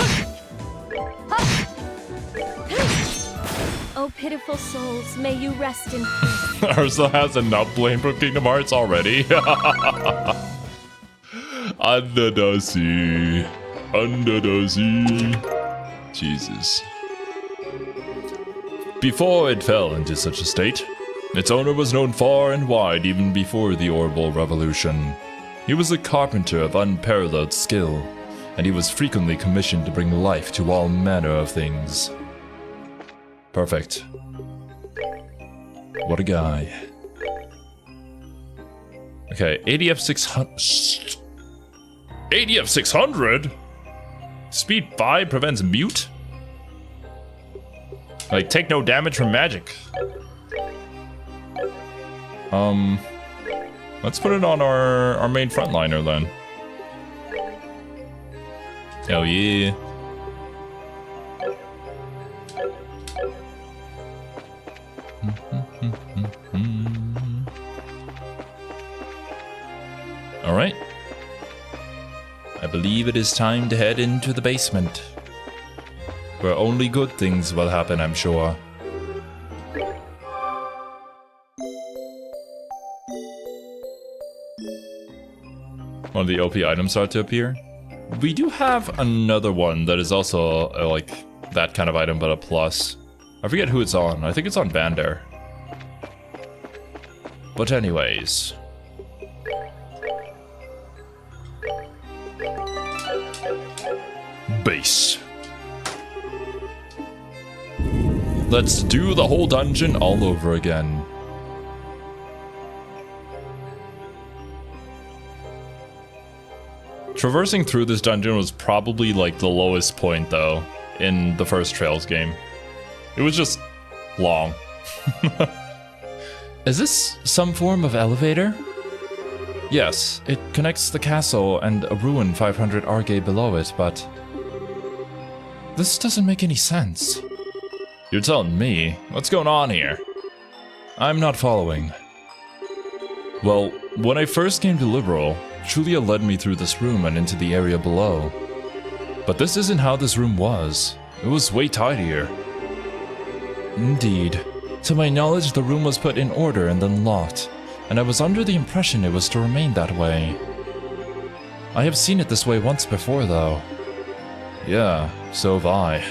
Oh, pitiful souls, may you rest in peace.
Ursula has enough blame for Kingdom Hearts already. Under the sea. Under the sea. Jesus. Before it fell into such a state, its owner was known far and wide even before the Orbital Revolution. He was a carpenter of unparalleled skill, and he was frequently commissioned to bring life to all manner of things. Perfect. What a guy. Okay, ADF 600. ADF 600? Speed 5 prevents mute? Like, take no damage from magic. Let's put it on our main frontliner then. Oh yeah. Alright. I believe it is time to head into the basement, where only good things will happen, I'm sure. One of the OP items start to appear. We do have another one that is also like that kind of item, but a plus. I forget who it's on. I think it's on Bander. But anyways. Base. Let's do the whole dungeon all over again. Traversing through this dungeon was probably like the lowest point though in the first Trails game. It was just long.
Is this some form of elevator? Yes, it connects the castle and a ruin 500 Arge below it, but this doesn't make any sense.
You're telling me? What's going on here?
I'm not following.
Well, when I first came to Liberal, Julia led me through this room and into the area below. But this isn't how this room was. It was way tidier.
Indeed. To my knowledge, the room was put in order and then locked, and I was under the impression it was to remain that way. I have seen it this way once before, though.
Yeah, so have I.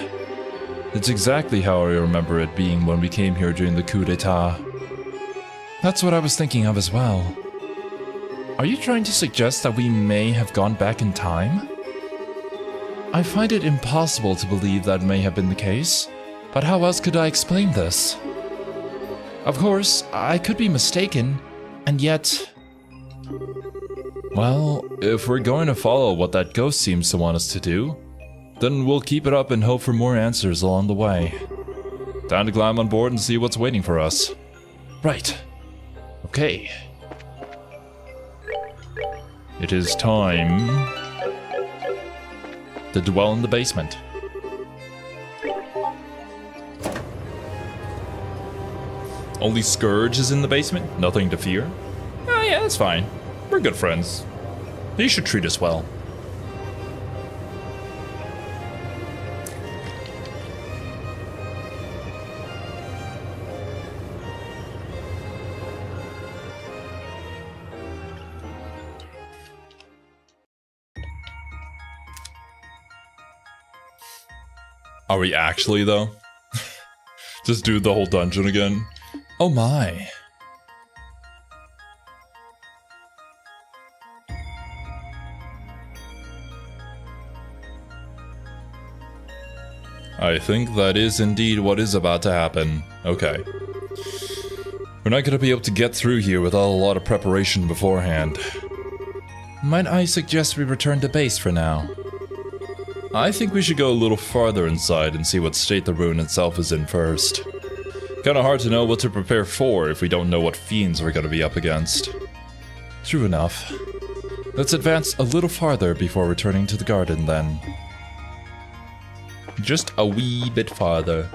It's exactly how I remember it being when we came here during the coup d'etat.
That's what I was thinking of as well. Are you trying to suggest that we may have gone back in time? I find it impossible to believe that may have been the case, but how else could I explain this? Of course, I could be mistaken, and yet...
Well, if we're going to follow what that ghost seems to want us to do, then we'll keep it up and hope for more answers along the way. Time to climb on board and see what's waiting for us.
Right.
Okay. It is time to dwell in the basement. Only Scourge is in the basement? Nothing to fear? Oh yeah, that's fine. We're good friends. He should treat us well. Are we actually, though? Just do the whole dungeon again?
Oh my.
I think that is indeed what is about to happen. Okay. We're not gonna be able to get through here without a lot of preparation beforehand.
Might I suggest we return to base for now?
I think we should go a little farther inside and see what state the ruin itself is in first. Kinda hard to know what to prepare for if we don't know what fiends we're gonna be up against.
True enough. Let's advance a little farther before returning to the garden then.
Just a wee bit farther.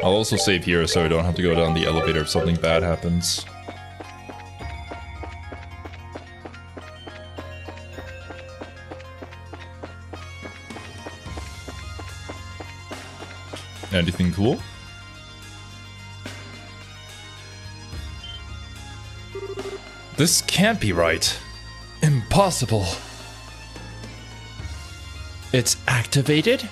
I'll also save here so I don't have to go down the elevator if something bad happens. Anything cool?
This can't be right. Impossible. It's activated?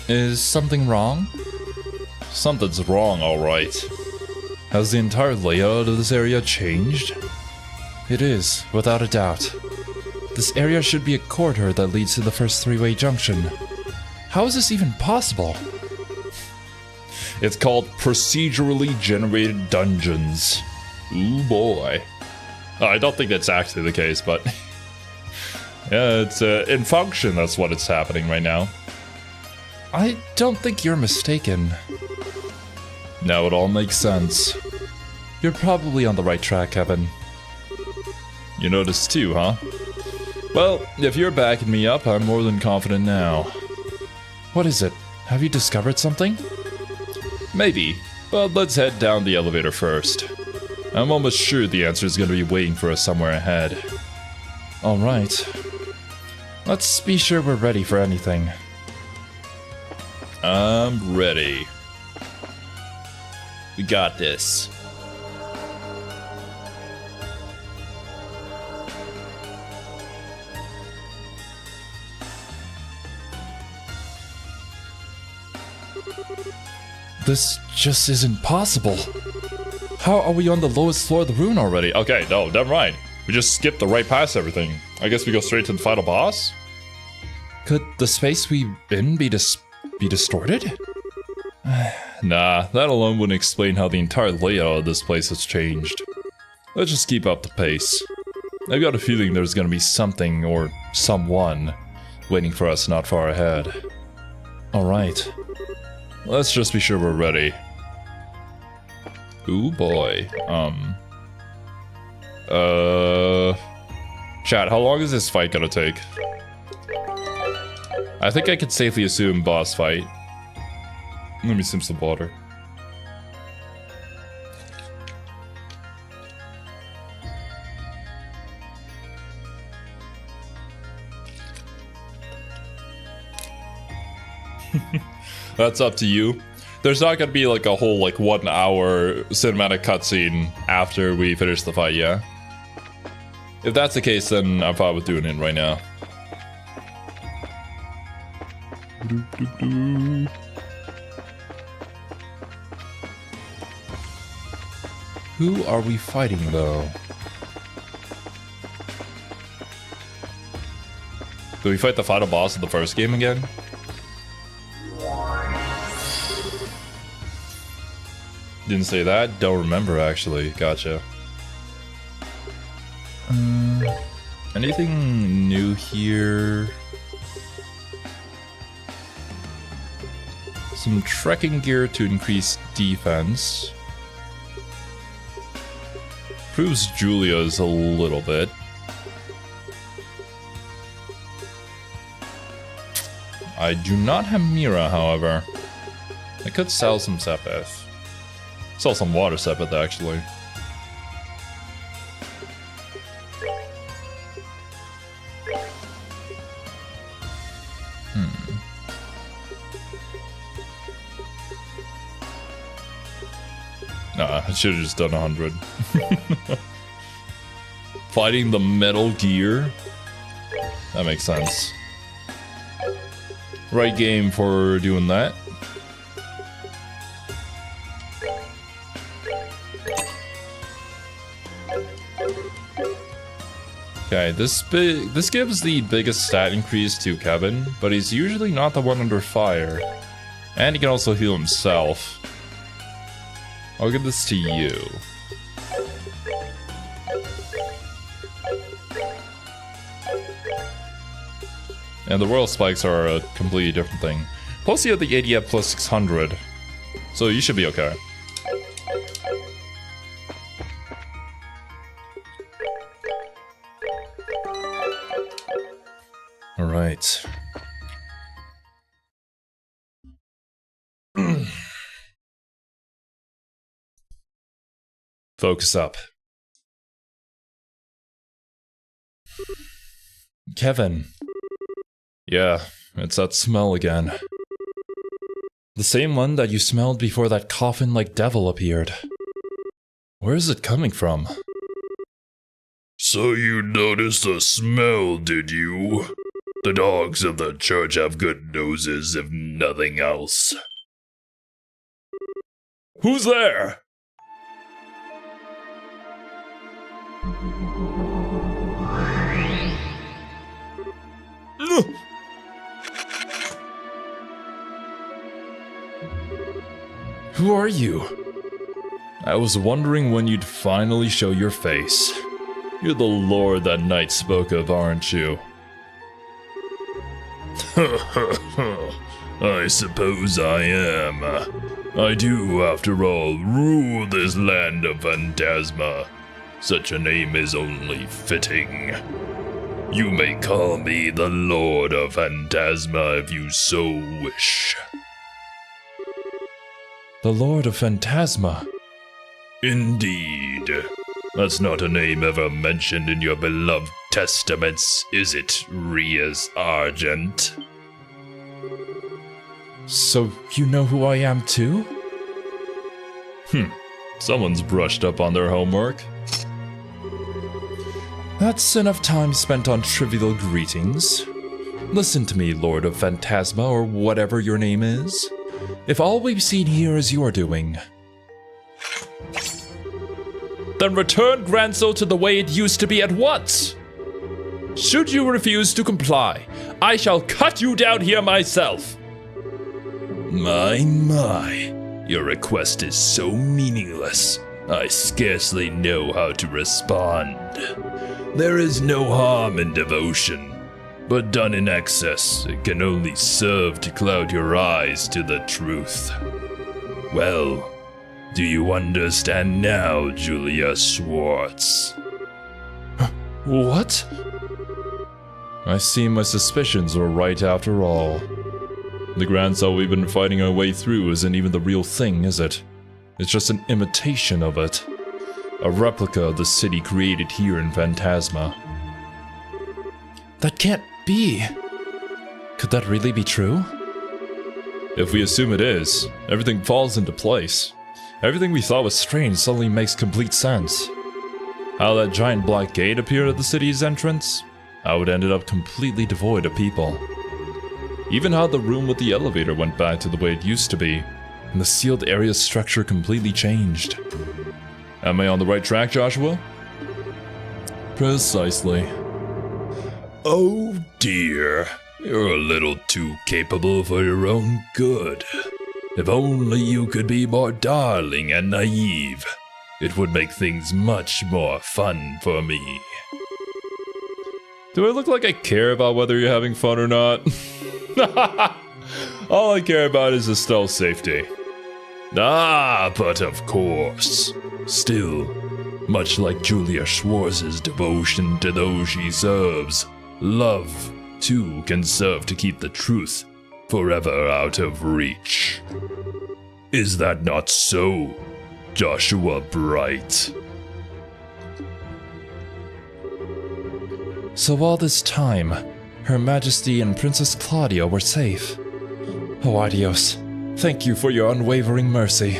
Is something wrong?
Something's wrong, alright. Has the entire layout of this area changed?
It is, without a doubt. This area should be a corridor that leads to the first three-way junction. How is this even possible?
It's called procedurally generated dungeons. Ooh boy. I don't think that's actually the case, but... yeah, it's in function, that's what it's happening right now.
I don't think you're mistaken.
Now it all makes sense.
You're probably on the right track, Kevin.
You noticed too, huh? Well, if you're backing me up, I'm more than confident now.
What is it? Have you discovered something?
Maybe, but let's head down the elevator first. I'm almost sure the answer is going to be waiting for us somewhere ahead.
Alright. Let's be sure we're ready for anything.
I'm ready. We got this.
This just isn't possible. How are we on the lowest floor of the rune already?
Okay, no, never mind. We just skipped the right past everything. I guess we go straight to the final boss?
Could the space we in be distorted?
Nah, that alone wouldn't explain how the entire layout of this place has changed. Let's just keep up the pace. I've got a feeling there's gonna be something or someone waiting for us not far ahead.
Alright.
Let's just be sure we're ready. Ooh boy. Chat, how long is this fight gonna take? I think I could safely assume boss fight. Let me sip some water. That's up to you. There's not gonna be like a whole 1 hour cinematic cutscene after we finish the fight, yeah? If that's the case, then I'm fine with doing it right now.
Who are we fighting though?
Do we fight the final boss of the first game again? Didn't say that? Don't remember actually. Gotcha. Anything new here? Some trekking gear to increase defense. Proves Julia's a little bit. I do not have Mira, however. I could sell some Sepith. Sell some water Sepith, actually. Nah, I should have just done 100. Fighting the Metal Gear? That makes sense. Right game for doing that. Okay, this gives the biggest stat increase to Kevin, but he's usually not the one under fire. And he can also heal himself. I'll give this to you. And the Royal Spikes are a completely different thing. Plus you have the ADF plus 600. So you should be okay. Alright. Focus up.
Kevin.
Yeah, it's that smell again.
The same one that you smelled before that coffin-like devil appeared. Where is it coming from?
So you noticed the smell, did you? The dogs of the church have good noses, if nothing else.
Who's there?
Who are you?
I was wondering when you'd finally show your face. You're the lord that knight spoke of, aren't you?
I suppose I am. I do, after all, rule this land of Phantasma. Such a name is only fitting. You may call me the Lord of Phantasma if you so wish.
The Lord of Phantasma?
Indeed. That's not a name ever mentioned in your beloved testaments, is it, Ria's Argent?
So you know who I am too?
Someone's brushed up on their homework.
That's enough time spent on trivial greetings. Listen to me, Lord of Phantasma, or whatever your name is. If all we've seen here is your doing,
Then return Granso to the way it used to be at once. Should you refuse to comply, I shall cut you down here myself.
My, your request is so meaningless, I scarcely know how to respond. There is no harm in devotion, but done in excess, it can only serve to cloud your eyes to the truth. Well, do you understand now, Julia Schwartz?
what? I see my suspicions were right after all.
The Grand Cell we've been fighting our way through isn't even the real thing, is it? It's just an imitation of it. A replica of the city created here in Phantasma.
That can't be. Could that really be true?
If we assume it is, everything falls into place. Everything we thought was strange suddenly makes complete sense. How that giant black gate appeared at the city's entrance, how it ended up completely devoid of people. Even how the room with the elevator went back to the way it used to be, and the sealed area structure completely changed. Am I on the right track, Joshua?
Precisely.
Oh dear, you're a little too capable for your own good. If only you could be more darling and naive, it would make things much more fun for me.
Do I look like I care about whether you're having fun or not? All I care about is Estelle's safety.
Ah, but of course. Still, much like Julia Schwartz's devotion to those she serves, love, too, can serve to keep the truth forever out of reach. Is that not so, Joshua Bright?
So all this time, Her Majesty and Princess Claudia were safe. Oh, adios. Thank you for your unwavering mercy.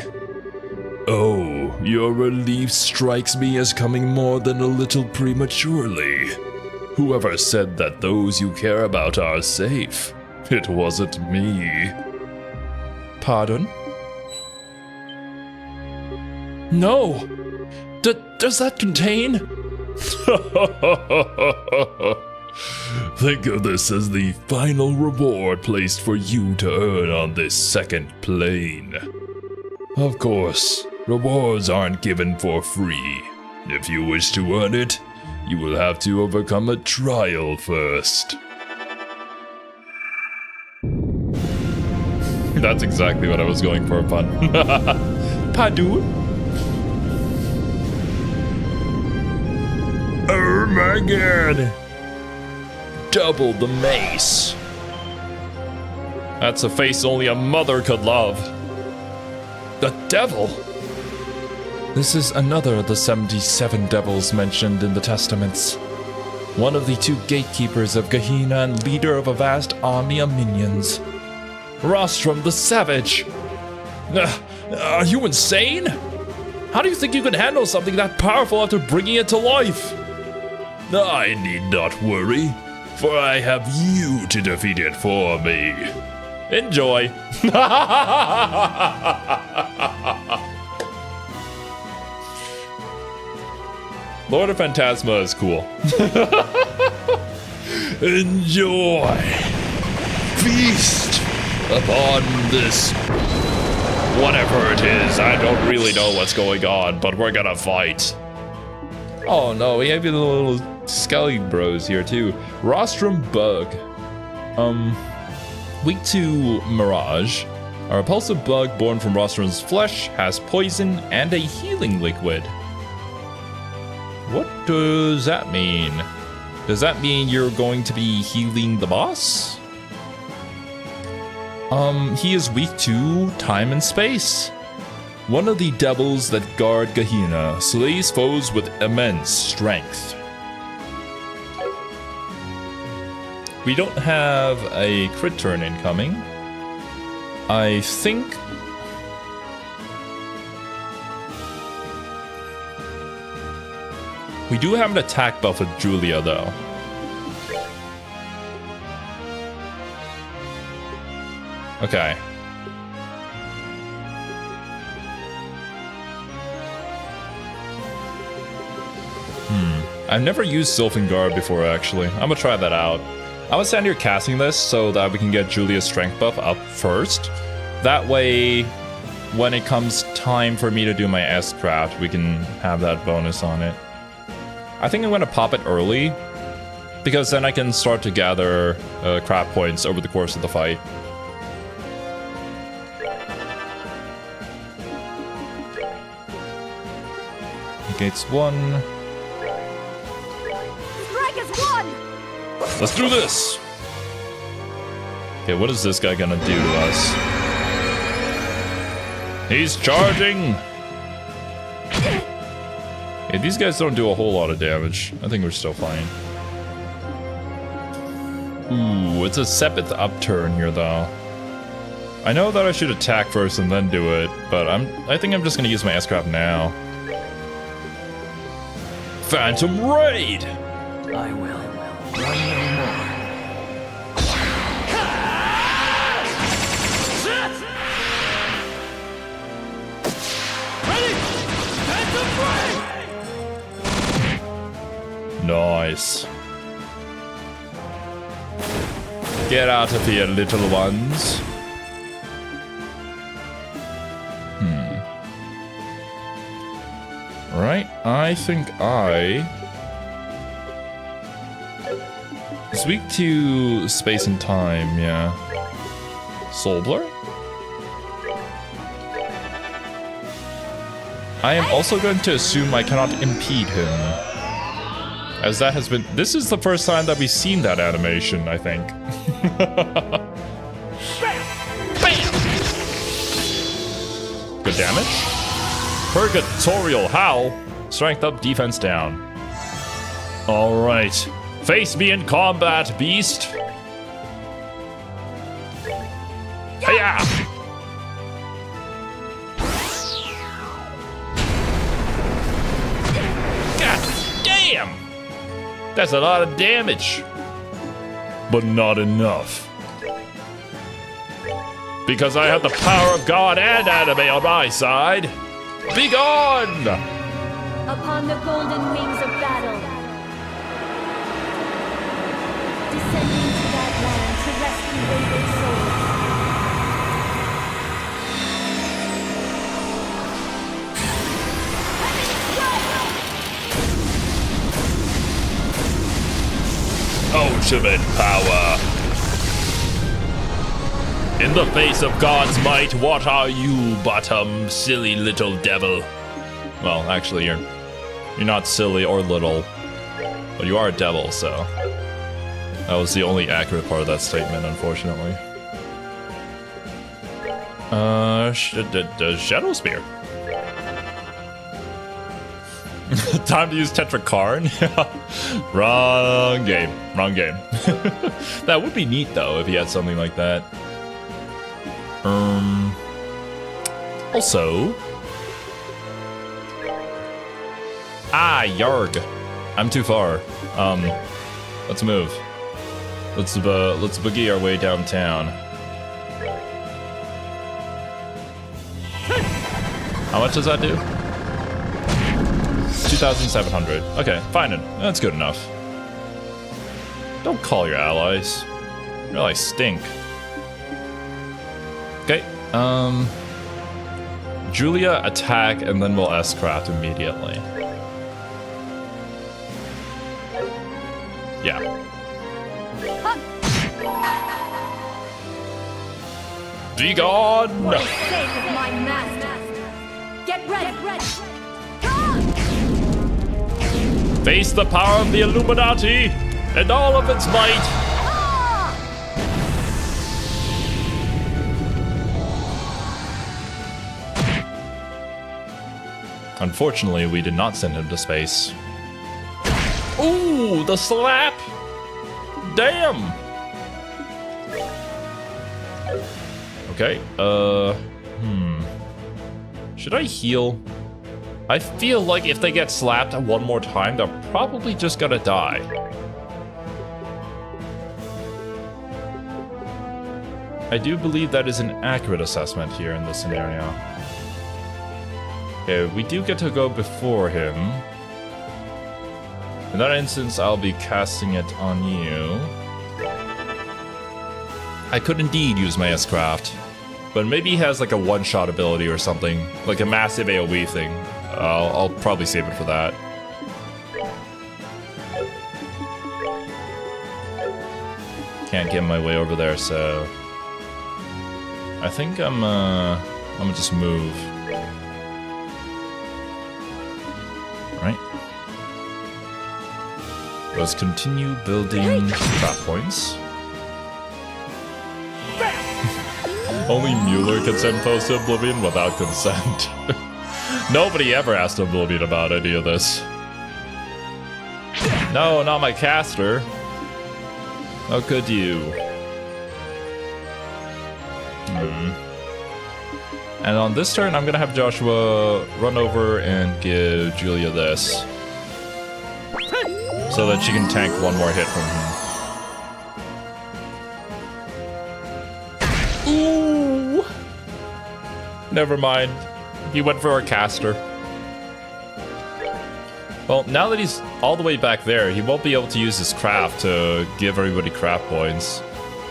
Oh, your relief strikes me as coming more than a little prematurely. Whoever said that those you care about are safe? It wasn't me.
Pardon? No! Does that contain?
Think of this as the final reward placed for you to earn on this second plane. Of course, rewards aren't given for free. If you wish to earn it, you will have to overcome a trial first.
That's exactly what I was going for, pun.
Pardon?
Oh my god! Double the mace.
That's a face only a mother could love.
The devil?
This is another of the 77 devils mentioned in the Testaments. One of the 2 gatekeepers of Gehenna and leader of a vast army of minions.
Rostrum the Savage! Are you insane? How do you think you can handle something that powerful after bringing it to life?
I need not worry, for I have you to defeat it for me.
Enjoy. Lord of Phantasma is cool.
Enjoy. Feast upon this.
Whatever it is, I don't really know what's going on, but we're gonna fight. Oh no, we have the little Skelly bros here too. Rostrum Bug. Weak to Mirage. A repulsive bug born from Rostron's flesh has poison and a healing liquid. What does that mean? Does that mean you're going to be healing the boss? He is weak to time and space. One of the devils that guard Gehenna slays foes with immense strength. We don't have a crit turn incoming. I think... we do have an attack buff with Julia, though. Okay. I've never used Sylvan Guard before, actually. I'm gonna try that out. I'm gonna stand here casting this so that we can get Julia's strength buff up first. That way, when it comes time for me to do my S-Craft, we can have that bonus on it. I think I'm gonna pop it early, because then I can start to gather craft points over the course of the fight. Gates 1.
Strike is one!
Let's do this! Okay, what is this guy gonna do to us? He's charging! Okay, these guys don't do a whole lot of damage. I think we're still fine. Ooh, it's a 7th upturn here, though. I know that I should attack first and then do it, but I think I'm just gonna use my S-Craft now. Phantom Raid!
I will. Run no more.
Ready! Phantom Raid!
Nice. Get out of here, little ones. Right, I think it's weak to space and time, yeah. Soul Blur? I am also going to assume I cannot impede him. As that has been... this is the first time that we've seen that animation, I think. Good damage. Purgatorial Howl. Strength up, defense down. Alright. Face me in combat, beast. Hiya! God damn! That's a lot of damage. But not enough. Because I have the power of God and anime on my side. Be gone!
Upon the golden wings of battle, descending to that land to rescue wayward souls.
Ultimate power. In the face of God's might, what are you, Bottom, silly little devil?
Well, actually, you're not silly or little, but you are a devil, so that was the only accurate part of that statement, unfortunately. Shadow Spear. Time to use Tetrakarn? Wrong game. Wrong game. That would be neat, though, if he had something like that. Also... yarg. I'm too far. Let's move. Let's boogie our way downtown. How much does that do? 2,700. Okay, fine. That's good enough. Don't call your allies. Your allies stink. Okay, Julia, attack, and then we'll S-Craft immediately. Yeah. Be gone!
For the sake of my master. Get ready. Come!
Face the power of the Illuminati and all of its might. Unfortunately, we did not send him to space. Ooh, the slap! Damn! Okay, should I heal? I feel like if they get slapped one more time, they're probably just gonna die. I do believe that is an accurate assessment here in this scenario. Okay, we do get to go before him. In that instance, I'll be casting it on you. I could indeed use my S-Craft, but maybe he has like a one-shot ability or something, like a massive AoE thing. I'll probably save it for that. Can't get my way over there, so I think I'm gonna just move. Right. Let's continue building trap points. Only Mueller can send foes to Oblivion without consent. Nobody ever asked Oblivion about any of this. No, not my caster. How could you? And on this turn, I'm gonna have Joshua run over and give Julia this, so that she can tank one more hit from him. Ooh! Never mind. He went for a caster. Well, now that he's all the way back there, he won't be able to use his craft to give everybody crap points.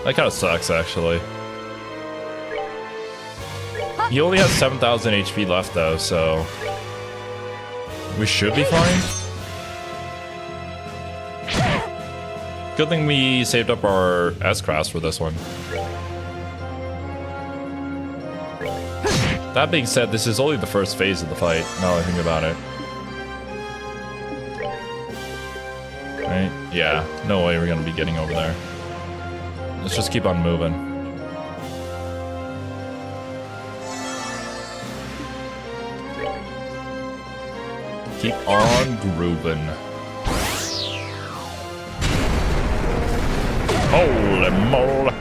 That kind of sucks, actually. He only has 7,000 HP left, though, so we should be fine. Good thing we saved up our S-Crafts for this one. That being said, this is only the first phase of the fight, now that I think about it. Right? Yeah, no way we're gonna be getting over there. Let's just keep on moving. Keep on grooving. Holy moly!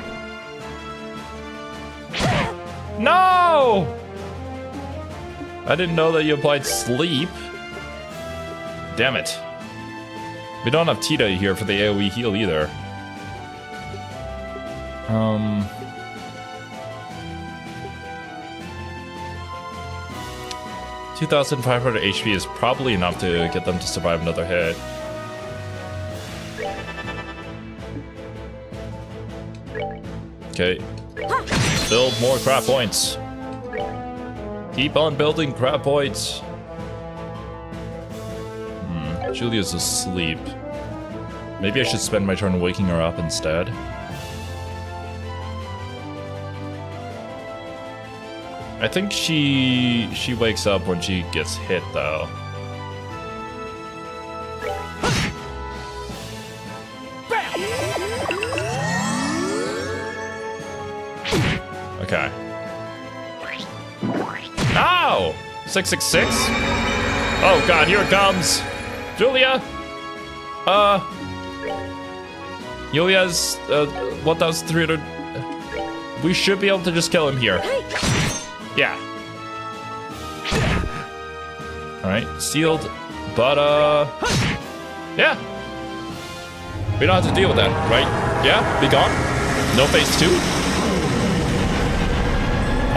No! I didn't know that you applied sleep. Damn it. We don't have Tita here for the AoE heal either. 2,500 HP is probably enough to get them to survive another hit. Okay. Build more crap points. Keep on building crap points. Julia's asleep. Maybe I should spend my turn waking her up instead. I think she wakes up when she gets hit, though. Okay. Ow! 666? Oh god, here it comes! Julia! Julia's 1,300. We should be able to just kill him here. Yeah. Alright, sealed, but yeah. We don't have to deal with that, right? Yeah, be gone. No phase 2.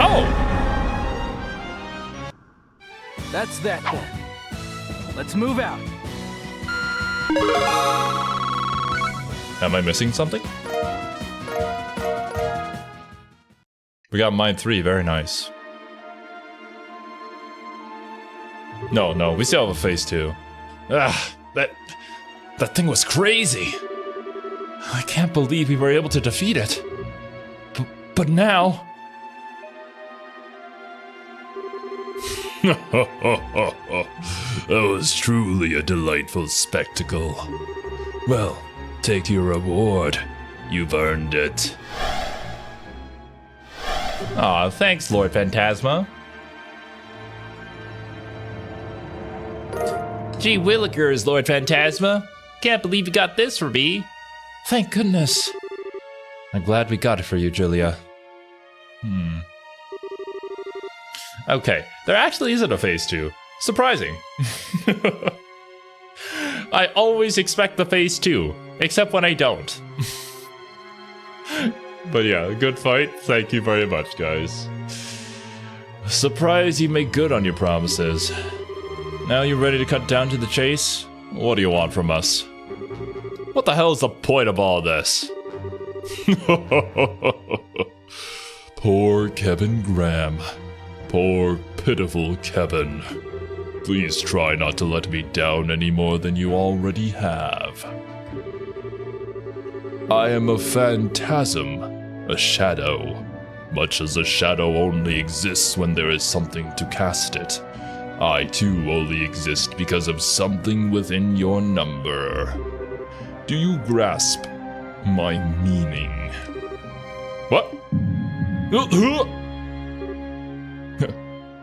Oh!
That's that then. Let's move out.
Am I missing something? We got mine 3, very nice. No, we still have a phase 2. Ah, that thing was crazy. I can't believe we were able to defeat it. But now,
That was truly a delightful spectacle. Well, take your reward. You've earned it.
Aw, thanks, Lord Phantasma.
Gee willikers, Lord Phantasma. Can't believe you got this for me.
Thank goodness. I'm glad we got it for you, Julia.
Okay, there actually isn't a phase 2. Surprising. I always expect the phase 2, except when I don't. But yeah, good fight. Thank you very much, guys. Surprised you make good on your promises. Now you ready to cut down to the chase? What do you want from us? What the hell is the point of all this?
Poor Kevin Graham. Poor, pitiful Kevin. Please try not to let me down any more than you already have. I am a phantasm, a shadow. Much as a shadow only exists when there is something to cast it, I too only exist because of something within your number. Do you grasp my meaning?
What?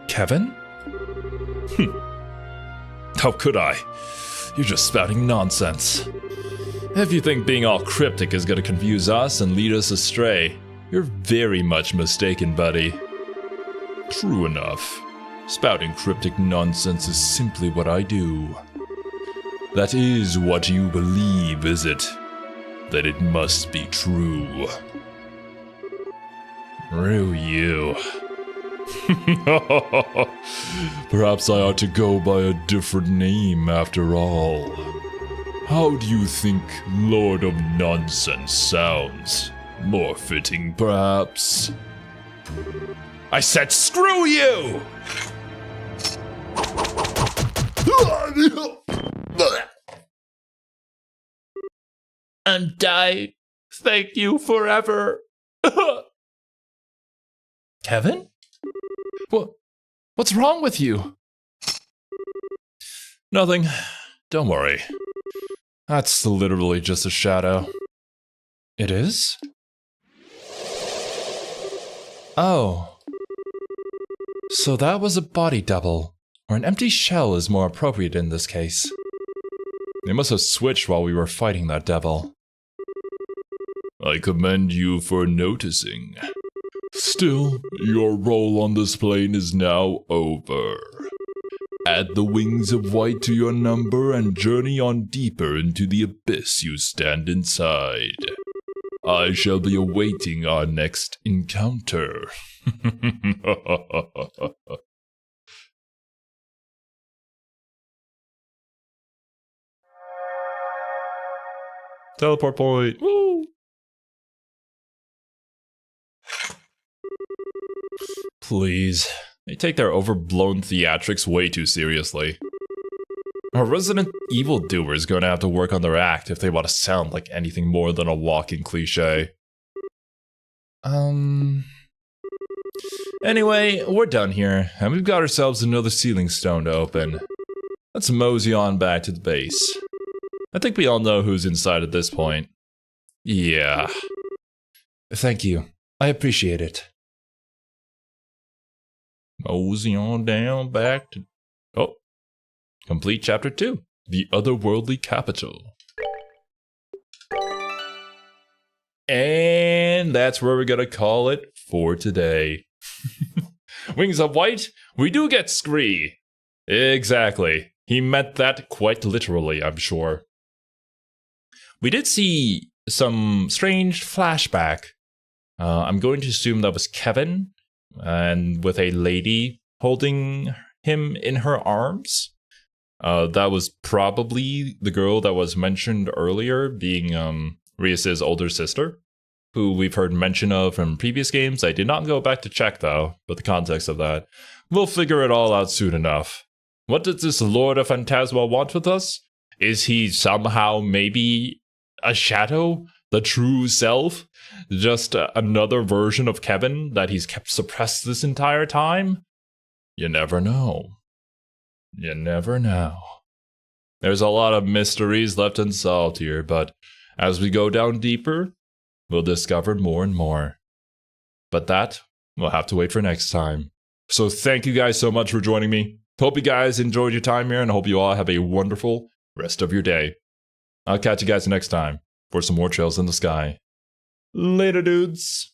Kevin?
How could I? You're just spouting nonsense.
If you think being all cryptic is gonna confuse us and lead us astray, you're very much mistaken, buddy.
True enough. Spouting cryptic nonsense is simply what I do. That is what you believe, is it? That it must be true.
Rue you.
Perhaps I ought to go by a different name after all. How do you think Lord of Nonsense sounds? More fitting, perhaps?
I said screw you!
I'm dying. Thank you forever.
Kevin? What's wrong with you?
Nothing. Don't worry. That's literally just a shadow.
It is? Oh. So that was a body double, or an empty shell is more appropriate in this case.
They must have switched while we were fighting that devil.
I commend you for noticing. Still, your role on this plane is now over. Add the wings of white to your number and journey on deeper into the abyss you stand inside. I shall be awaiting our next encounter.
Teleport point. Woo! Please. They take their overblown theatrics way too seriously. A Resident Evil doer is going to have to work on their act if they want to sound like anything more than a walking cliche. Anyway, we're done here, and we've got ourselves another ceiling stone to open. Let's mosey on back to the base. I think we all know who's inside at this point. Yeah.
Thank you. I appreciate it.
Mosey on down back to... Oh. Complete Chapter 2. The Otherworldly Capital. And that's where we're gonna call it for today. Wings of White, we do get Scree. Exactly. He meant that quite literally, I'm sure. We did see some strange flashback. I'm going to assume that was Kevin, and with a lady holding him in her arms. That was probably the girl that was mentioned earlier, being Rias' older sister, who we've heard mention of from previous games. I did not go back to check, though, but the context of that. We'll figure it all out soon enough. What does this Lord of Phantasma want with us? Is he somehow maybe a shadow? The true self? Just another version of Kevin that he's kept suppressed this entire time? You never know. You never know. There's a lot of mysteries left unsolved here, but as we go down deeper, we'll discover more and more. But that, we'll have to wait for next time. So thank you guys so much for joining me. Hope you guys enjoyed your time here, and I hope you all have a wonderful rest of your day. I'll catch you guys next time for some more Trails in the Sky. Later, dudes!